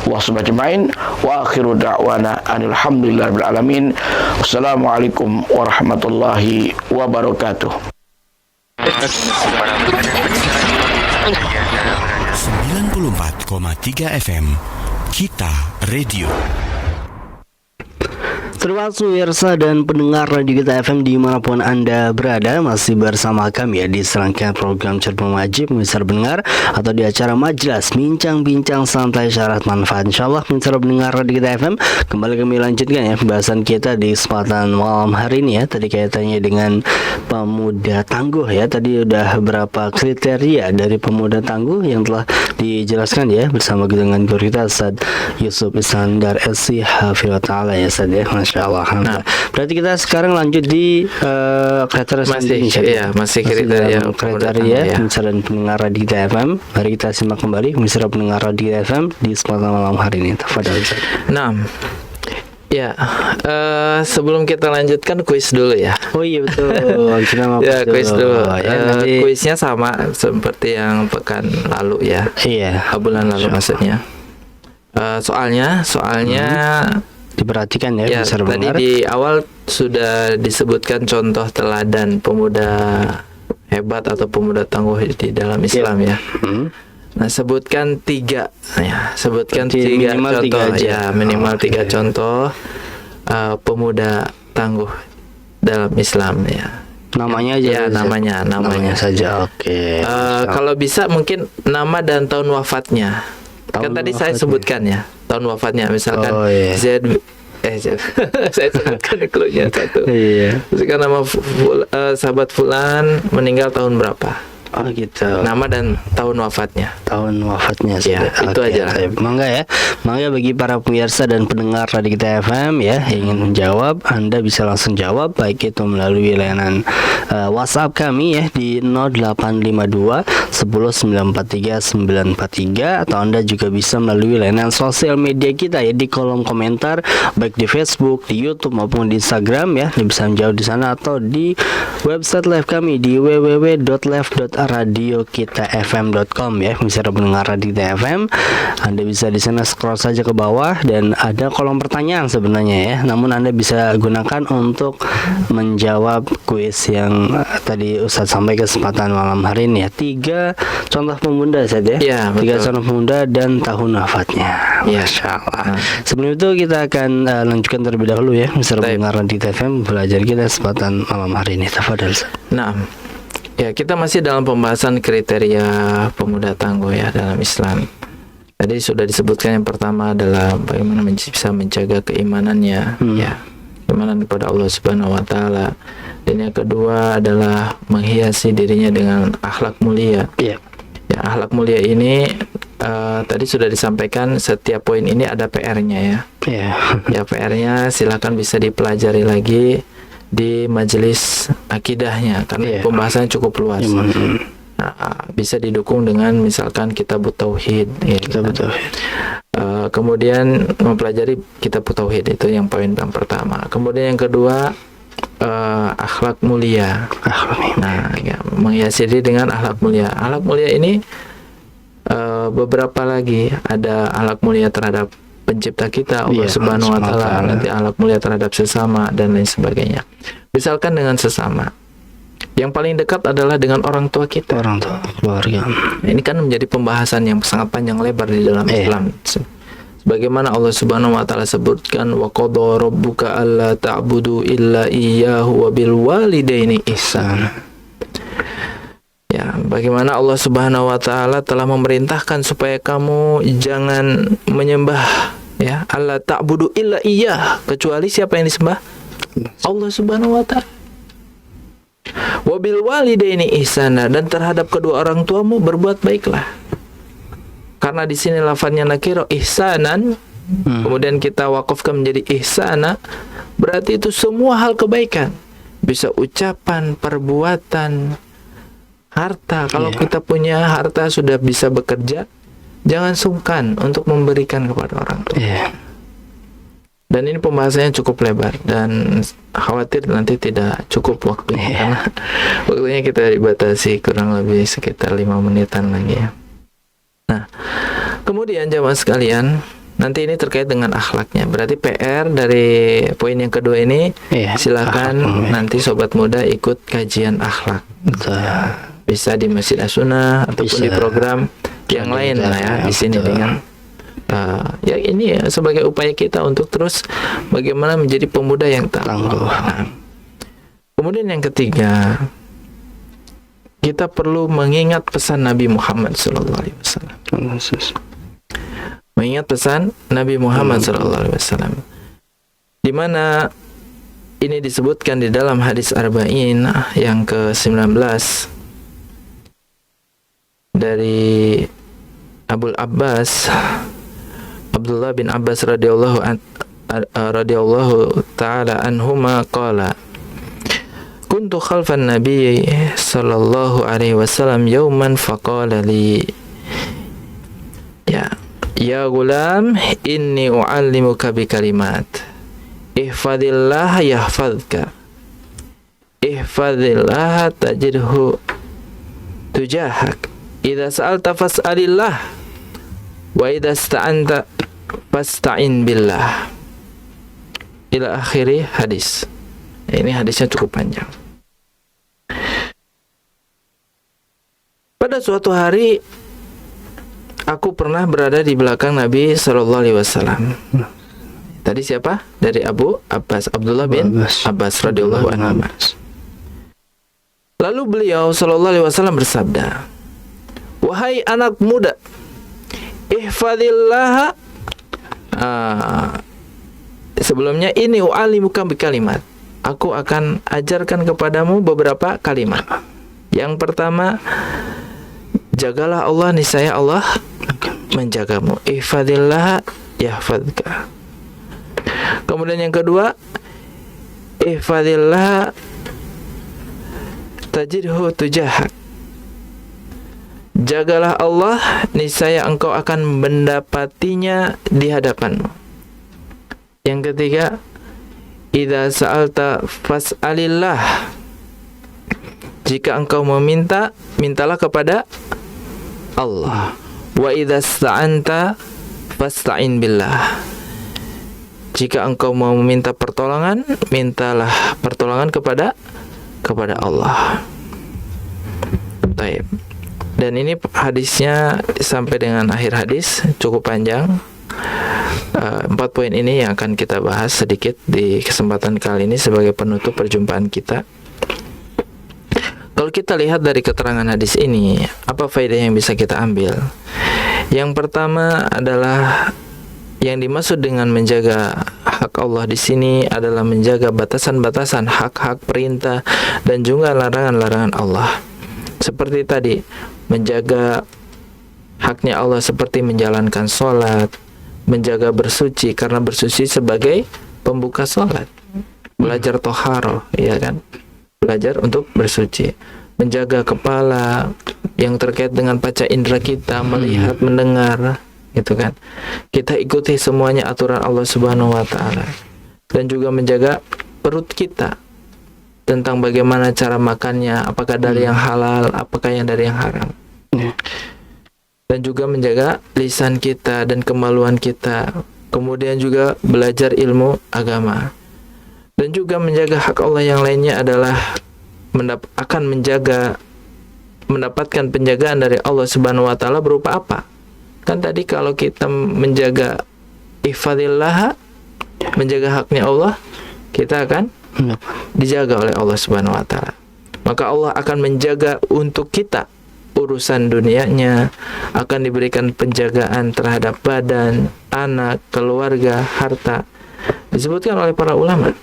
Speaker 6: wa sahbihi wa akhiru da'wana alhamdulillahirabbil alamin. Wassalamualaikum warahmatullahi wabarakatuh.
Speaker 7: 94,3 FM Kita Radio.
Speaker 1: Terima kasih pemirsa dan pendengar Radio Kita FM dimanapun Anda berada. Masih bersama kami ya di serangkaian program Cerpen Wajib Misal Pendengar, atau di acara Majelis Bincang-Bincang Santai Syarat Manfaat. InsyaAllah pemirsa pendengar Radio Kita FM, kembali kami lanjutkan ya pembahasan kita di kesempatan malam hari ini ya. Tadi kaitannya dengan pemuda tangguh ya. Tadi udah berapa kriteria dari pemuda tangguh yang telah dijelaskan ya bersama dengan guru kita Ustaz Yusuf Iskandar SC Hafizahullah Ta'ala ya Ustaz ya. Masya Allah. Nah, berarti kita sekarang lanjut di kriteria
Speaker 2: masih kriteria
Speaker 1: kriteria pemirsa dan pendengar Radio Kita FM. Mari kita simak kembali pemirsa pendengar Radio Kita FM di kesempatan malam hari ini. Tafadhol.
Speaker 2: Nah, ya, sebelum kita lanjutkan kuis dulu ya.
Speaker 1: Oh iya betul. Kita mau
Speaker 2: ya, kuis dulu.
Speaker 1: nanti...
Speaker 2: Kuisnya sama seperti yang pekan lalu ya.
Speaker 1: Iya.
Speaker 2: Bulan lalu maksudnya. Soalnya
Speaker 1: diperhatikan ya,
Speaker 2: tadi di awal sudah disebutkan contoh teladan pemuda hebat atau pemuda tangguh di dalam Islam ya. Nah, sebutkan 3 ya, sebutkan 3 contoh ya, minimal 3 contoh pemuda tangguh dalam Islam ya.
Speaker 1: Namanya aja.
Speaker 2: Ya, namanya
Speaker 1: saja. Oke.
Speaker 2: Kalau bisa mungkin nama dan tahun wafatnya. Kan tadi saya sebutkan ya tahun wafatnya, misalkan Zaid saya sebutkan cluenya satu.
Speaker 1: Iya.
Speaker 2: Misalkan nama sahabat fulan meninggal tahun berapa.
Speaker 1: Oh gitu.
Speaker 2: Nama dan tahun wafatnya.
Speaker 1: Tahun wafatnya
Speaker 2: ya, itu aja.
Speaker 1: Mangga ya. Mangga bagi para pemirsa dan pendengar Radio Kita FM ya, ingin menjawab, Anda bisa langsung jawab baik itu melalui layanan WhatsApp kami ya di 0852 10 943 943, atau Anda juga bisa melalui layanan sosial media kita ya di kolom komentar baik di Facebook, di YouTube maupun di Instagram ya. Anda bisa menjawab di sana atau di website live kami di www.live.radiokitafm.com ya. Bisa mendengar Radio Kita FM, Anda bisa di sana scroll saja ke bawah dan ada kolom pertanyaan sebenarnya ya. Namun Anda bisa gunakan untuk menjawab kuis yang tadi Ustaz sampaikan kesempatan malam hari ini ya. 3 contoh pemuda saja ya. 3 contoh pemuda dan tahun wafatnya. Masya Allah. Sebelum itu kita akan lanjutkan terlebih dahulu ya. Bisa mendengar Radio Kita FM, belajar kita kesempatan malam hari ini. Tafadhol.
Speaker 2: Nah, ya, kita masih dalam pembahasan kriteria pemuda tangguh ya dalam Islam. Tadi sudah disebutkan yang pertama adalah bagaimana bisa menjaga keimanannya, ya, keimanan kepada Allah Subhanahu wa taala. Dan yang kedua adalah menghiasi dirinya dengan akhlak mulia. Ya, akhlak mulia ini tadi sudah disampaikan, setiap poin ini ada PR-nya ya. Ya, PR-nya silakan bisa dipelajari lagi di majelis akidahnya karena pembahasannya cukup luas. Nah, bisa didukung dengan misalkan kitab tauhid ya, kemudian mempelajari kitab tauhid, itu yang poin yang pertama. Kemudian yang kedua akhlak mulia. Nah, ya, menghiasi diri dengan akhlak mulia. Akhlak mulia ini beberapa lagi, ada akhlak mulia terhadap pencipta kita Allah Subhanahu wa taala, nanti akhlak mulia terhadap sesama dan lain sebagainya. Misalkan dengan sesama, yang paling dekat adalah dengan orang tua kita,
Speaker 1: orang tua, keluarga.
Speaker 2: Ini kan menjadi pembahasan yang sangat panjang lebar di dalam Islam. Sebagaimana Allah Subhanahu wa taala sebutkan, wa qadha rabbuka alla ta'budu illa iyyahu wa bil walidaini ihsana. Ya, bagaimana Allah Subhanahu wa taala telah memerintahkan supaya kamu jangan menyembah ya, alla ta'budu illa iyyah, kecuali siapa yang disembah? Allah Subhanahu wa taala. Wa bil walidaini ihsana, dan terhadap kedua orang tuamu berbuat baiklah. Karena di sini lafadznya nakira ihsanan, kemudian kita wakafkan menjadi ihsana, berarti itu semua hal kebaikan. Bisa ucapan, perbuatan, harta. Kalau kita punya harta, sudah bisa bekerja, jangan sungkan untuk memberikan kepada orang tua. Dan ini pembahasannya cukup lebar dan khawatir nanti tidak cukup waktunya karena waktunya kita dibatasi kurang lebih sekitar 5 menitan lagi ya. Nah, kemudian jamaah sekalian, nanti ini terkait dengan akhlaknya. Berarti PR dari poin yang kedua ini,
Speaker 1: Iya,
Speaker 2: silakan
Speaker 1: akhlak.
Speaker 2: nanti sobat muda ikut kajian akhlak.
Speaker 1: Betul.
Speaker 2: Bisa di Masjid As-Sunnah ataupun di
Speaker 1: Bisa.
Speaker 2: program yang lain lah ya, di sini
Speaker 1: betul.
Speaker 2: dengan ya ini ya sebagai upaya kita untuk terus bagaimana menjadi pemuda yang tangguh. Nah, kemudian yang ketiga, kita perlu mengingat pesan Nabi Muhammad SAW. Mengingat pesan Nabi Muhammad SAW, di mana ini disebutkan di dalam hadis Arba'in yang ke-19 dari Abul Abbas Abdullah bin Abbas radhiyallahu taala anhuma qala kuntu khalfan nabiy sallallahu alaihi wasallam yawman faqala li ya gulam inni uallimuka bi kalimat ihfadillah yahfadka ihfadillah tajidhu tujahak idza sa'alta fas'alillah wa idza ista'anta fasta'in billah ila akhiri hadis. Ini hadisnya cukup panjang. Pada suatu hari aku pernah berada di belakang Nabi sallallahu alaihi wasallam. Tadi siapa? Dari Abu Abbas, Abdullah bin Abbas radhiyallahu anhu. Lalu beliau sallallahu alaihi wasallam bersabda, "Wahai anak muda, ihfadillah." Sebelumnya ini u'allimuka bi kalimat. Aku akan ajarkan kepadamu beberapa kalimat. Yang pertama, jagalah Allah, niscaya Allah menjagamu. Ihfadillah yahfadka. Kemudian yang kedua, ihfadillah tajidhu tujahak. Jagalah Allah, niscaya engkau akan mendapatinya di hadapanmu. Yang ketiga, idza sa'alta fas'alillah. Jika engkau meminta, mintalah kepada Allah. Wa idza sta'anta fasta'in billah. Jika engkau mau meminta pertolongan, mintalah pertolongan kepada Allah. Baik. Dan ini hadisnya sampai dengan akhir hadis, cukup panjang. 4 poin ini yang akan kita bahas sedikit di kesempatan kali ini sebagai penutup perjumpaan kita. Kalau kita lihat dari keterangan hadis ini, apa faedah yang bisa kita ambil? Yang pertama adalah yang dimaksud dengan menjaga hak Allah di sini adalah menjaga batasan-batasan hak-hak, perintah dan juga larangan-larangan Allah. Seperti tadi, menjaga haknya Allah seperti menjalankan sholat, menjaga bersuci karena bersuci sebagai pembuka sholat, belajar toharoh, ya kan, belajar untuk bersuci, menjaga kepala yang terkait dengan panca indera kita, melihat, mendengar, gitu kan, kita ikuti semuanya aturan Allah Subhanahu wa Ta'ala. Dan juga menjaga perut kita, tentang bagaimana cara makannya, apakah dari yang halal, apakah yang dari yang haram. Dan juga menjaga lisan kita dan kemaluan kita. Kemudian juga belajar ilmu agama. Dan juga menjaga hak Allah yang lainnya adalah akan mendapatkan penjagaan dari Allah Subhanahu wa Ta'ala berupa apa? Kan tadi kalau kita menjaga ihfadillah, menjaga haknya Allah, kita akan dijaga oleh Allah Subhanahu wa Ta'ala. Maka Allah akan menjaga untuk kita urusan dunianya, akan diberikan penjagaan terhadap badan, anak, keluarga, harta. Disebutkan oleh para ulama.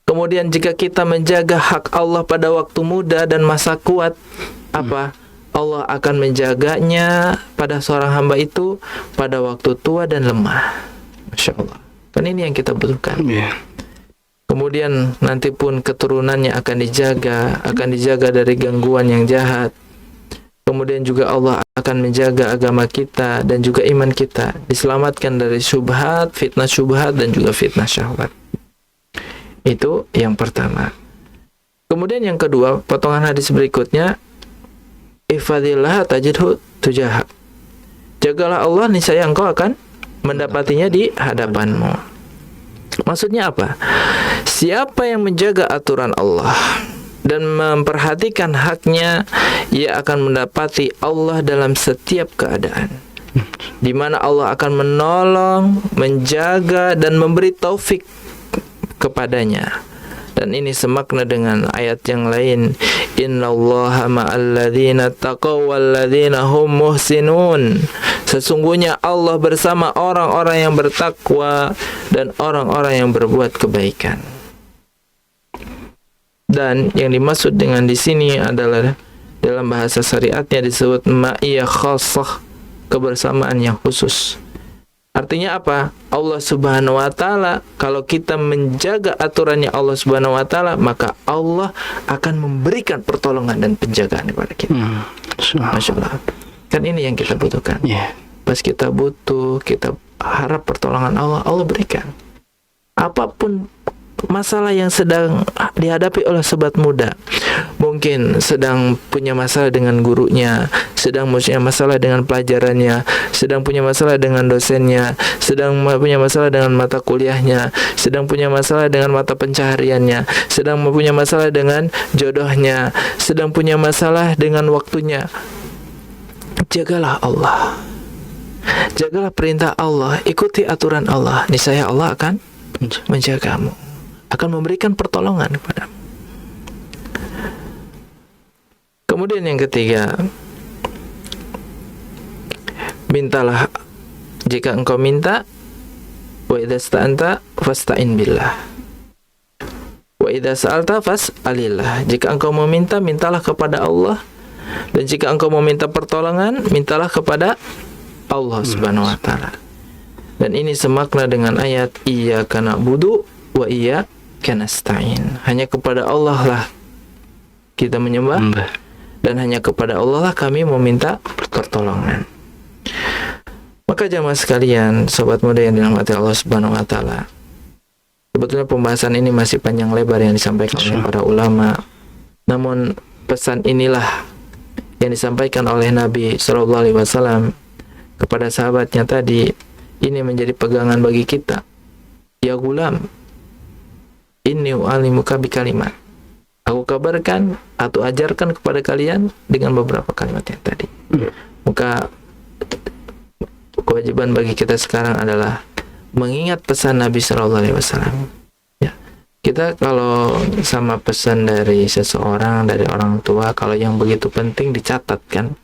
Speaker 2: Kemudian jika kita menjaga hak Allah pada waktu muda dan masa kuat, apa? Allah akan menjaganya pada seorang hamba itu pada waktu tua dan lemah. Masya Allah. Kan ini yang kita butuhkan. Kemudian nanti pun keturunannya akan dijaga dari gangguan yang jahat. Kemudian juga Allah akan menjaga agama kita dan juga iman kita, diselamatkan dari syubhat, fitnah syubhat dan juga fitnah syahwat. Itu yang pertama. Kemudian yang kedua, potongan hadis berikutnya, ihfadillah tajidhu tujahak. Jagalah Allah, niscaya engkau akan mendapatinya di hadapanmu. Maksudnya apa? Siapa yang menjaga aturan Allah dan memperhatikan haknya, ia akan mendapati Allah dalam setiap keadaan, di mana Allah akan menolong, menjaga, dan memberi taufik kepadanya. Dan ini semakna dengan ayat yang lain, innallaha ma'alladzina taqaw walladzina hum muhsinun. Sesungguhnya Allah bersama orang-orang yang bertakwa dan orang-orang yang berbuat kebaikan. Dan yang dimaksud dengan di sini adalah dalam bahasa syariatnya disebut ma'iyah khassah, kebersamaan yang khusus. Artinya apa? Allah Subhanahu wa taala, kalau kita menjaga aturannya Allah Subhanahu wa taala, maka Allah akan memberikan pertolongan dan penjagaan kepada kita. Masya Allah. Kan ini yang kita butuhkan. Pas kita butuh, kita harap pertolongan Allah, Allah berikan. Apapun masalah yang sedang dihadapi oleh sobat muda, mungkin sedang punya masalah dengan gurunya, sedang punya masalah dengan pelajarannya, sedang punya masalah dengan dosennya, sedang punya masalah dengan mata kuliahnya, sedang punya masalah dengan mata pencahariannya, sedang punya masalah dengan jodohnya, sedang punya masalah dengan waktunya. Jagalah Allah, jagalah perintah Allah, ikuti aturan Allah, niscaya Allah akan menjagamu, akan memberikan pertolongan kepadamu. Kemudian yang ketiga, mintalah jika engkau minta, wa idza sta'anta fasta'in billah, wa idza sa'alta fas'alillah. Jika engkau meminta, mintalah kepada Allah, dan jika engkau meminta pertolongan, mintalah kepada Allah Subhanahu wa taala. Dan ini semakna dengan ayat iyyaka na'budu wa iyyaka nasta'in. Hanya kepada Allah lah kita menyembah, dan hanya kepada Allah lah kami meminta pertolongan. Maka jamaah sekalian, sobat muda yang dirahmati Allah Subhanahu wa taala, sebetulnya pembahasan ini masih panjang lebar yang disampaikan oleh para ulama. Namun pesan inilah yang disampaikan oleh Nabi sallallahu alaihi wasallam kepada sahabatnya tadi, ini menjadi pegangan bagi kita. Ya gulam, inni u'allimuka bi kalimat. Aku kabarkan atau ajarkan kepada kalian dengan beberapa kalimat yang tadi. Maka kewajiban bagi kita sekarang adalah mengingat pesan Nabi sallallahu alaihi wasallam. Ya. Kita kalau sama pesan dari seseorang, dari orang tua, kalau yang begitu penting dicatat kan.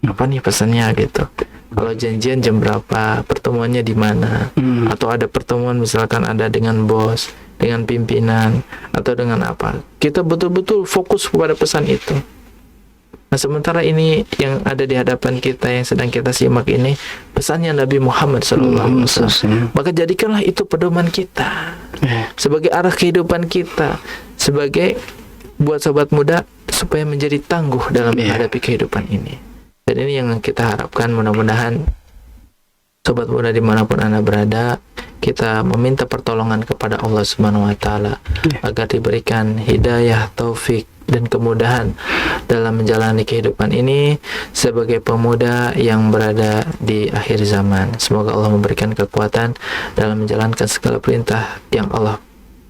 Speaker 2: Apa nih pesannya gitu. Kalau janjian jam berapa, pertemuannya di mana, atau ada pertemuan misalkan ada dengan bos, dengan pimpinan, atau dengan apa. Kita betul-betul fokus kepada pesan itu. Nah, sementara ini yang ada di hadapan kita, yang sedang kita simak ini, pesannya Nabi Muhammad SAW. Maka jadikanlah itu pedoman kita, sebagai arah kehidupan kita, sebagai buat sobat muda supaya menjadi tangguh dalam menghadapi kehidupan ini. Dan ini yang kita harapkan, mudah-mudahan sobat muda dimanapun Anda berada, kita meminta pertolongan kepada Allah Subhanahu wa taala agar diberikan hidayah, taufik, dan kemudahan dalam menjalani kehidupan ini sebagai pemuda yang berada di akhir zaman. Semoga Allah memberikan kekuatan dalam menjalankan segala perintah yang Allah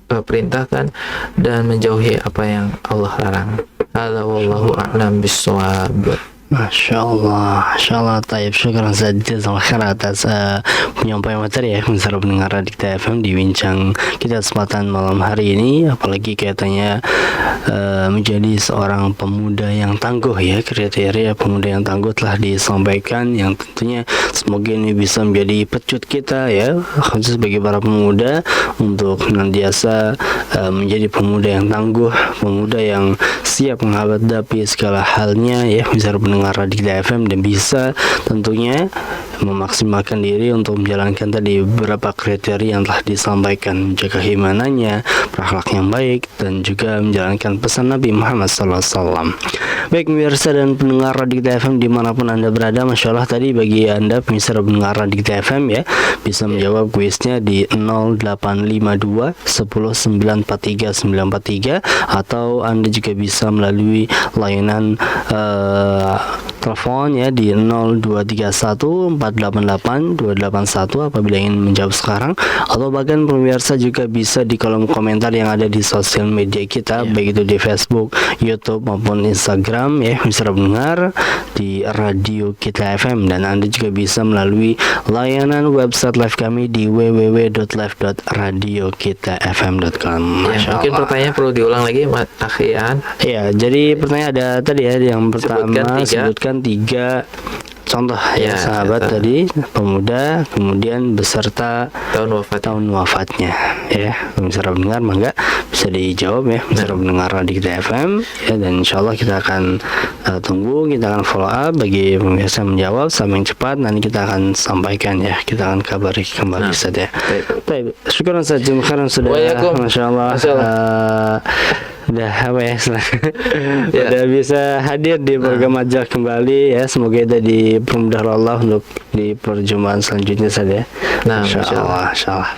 Speaker 2: perintahkan dan menjauhi apa yang Allah larang. Hadza wallahu a'lam bissawab.
Speaker 1: Masya Allah, taib. Syukran jazakallahu khair atas penyampaian materi ya, pemirsa pendengar Dikta FM di bincang kita kesempatan malam hari ini. Apalagi kaitannya menjadi seorang pemuda yang tangguh ya, kriteria pemuda yang tangguh telah disampaikan, yang tentunya semoga ini bisa menjadi pecut kita ya, khusus bagi para pemuda untuk senantiasa menjadi pemuda yang tangguh, pemuda yang siap menghadapi segala halnya ya, bisa pendengar Dikta FM, dan bisa tentunya memaksimalkan diri untuk menjalankan tadi beberapa kriteria yang telah disampaikan, menjaga keimanannya, berakhlak yang baik, dan juga menjalankan pesan Nabi Muhammad SAW. Baik pemirsa dan pendengar Dikta FM dimanapun Anda berada, Masya Allah tadi bagi Anda pemirsa dan pendengar Dikta FM ya, bisa menjawab kuisnya di 0852 10 943 943, atau Anda juga bisa melalui layanan telepon ya di 0231-488-281 apabila ingin menjawab sekarang, atau bahkan pemirsa juga bisa di kolom komentar yang ada di sosial media kita, baik itu di Facebook, YouTube maupun Instagram ya, bisa mendengar di Radio Kita FM. Dan Anda juga bisa melalui layanan website live kami di www.live.radiokitafm.com.
Speaker 2: Mungkin pertanyaan perlu diulang lagi, Mas Akhian.
Speaker 1: Ya, jadi pertanyaan ada tadi ya, yang pertama sebutkan tiga contoh ya sahabat tadi, pemuda, kemudian beserta tahun wafatnya ya. Misalnya mendengar mangga bisa dijawab ya, misalnya mendengar Radio Kita FM ya, dan insyaallah kita akan tunggu, kita akan follow up bagi pemirsa yang menjawab sama yang cepat, nanti kita akan sampaikan ya, kita akan kabari kembali saja. Baik, syukuran saja khairan sudah, masyaallah. Udah apa ya, udah bisa hadir di program Ajak Kembali ya. Semoga kita dipermudah Allah untuk di perjumpaan selanjutnya saja. Insyaallah.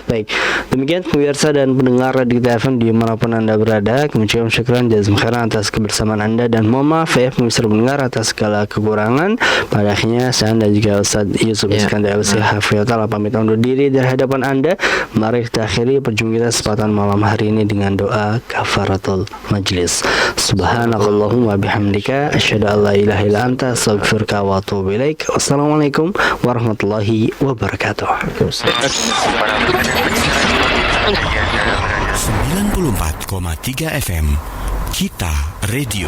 Speaker 1: Baik, demikian pemirsa dan pendengar Radio Kita FM dimanapun Anda berada, kami ucapkan syukuran jazam khairan atas kebersamaan Anda, dan mohon maaf ya pemirsa pendengar atas segala kekurangan. Pada akhirnya saya dan juga Ustaz Yusuf Iskandar Hafizahullah pamit undur diri dari hadapan Anda. Mari kita akhiri perjumpaan kita kesempatan malam hari ini dengan doa kafaratul majlis. Subhanakallahumma bihamdika asyhadu an la ilaha illa anta astaghfiruka wa atubu ilaik. Wassalamualaikum warahmatullahi wabarakatuh.
Speaker 7: 94,3 FM Kita Radio.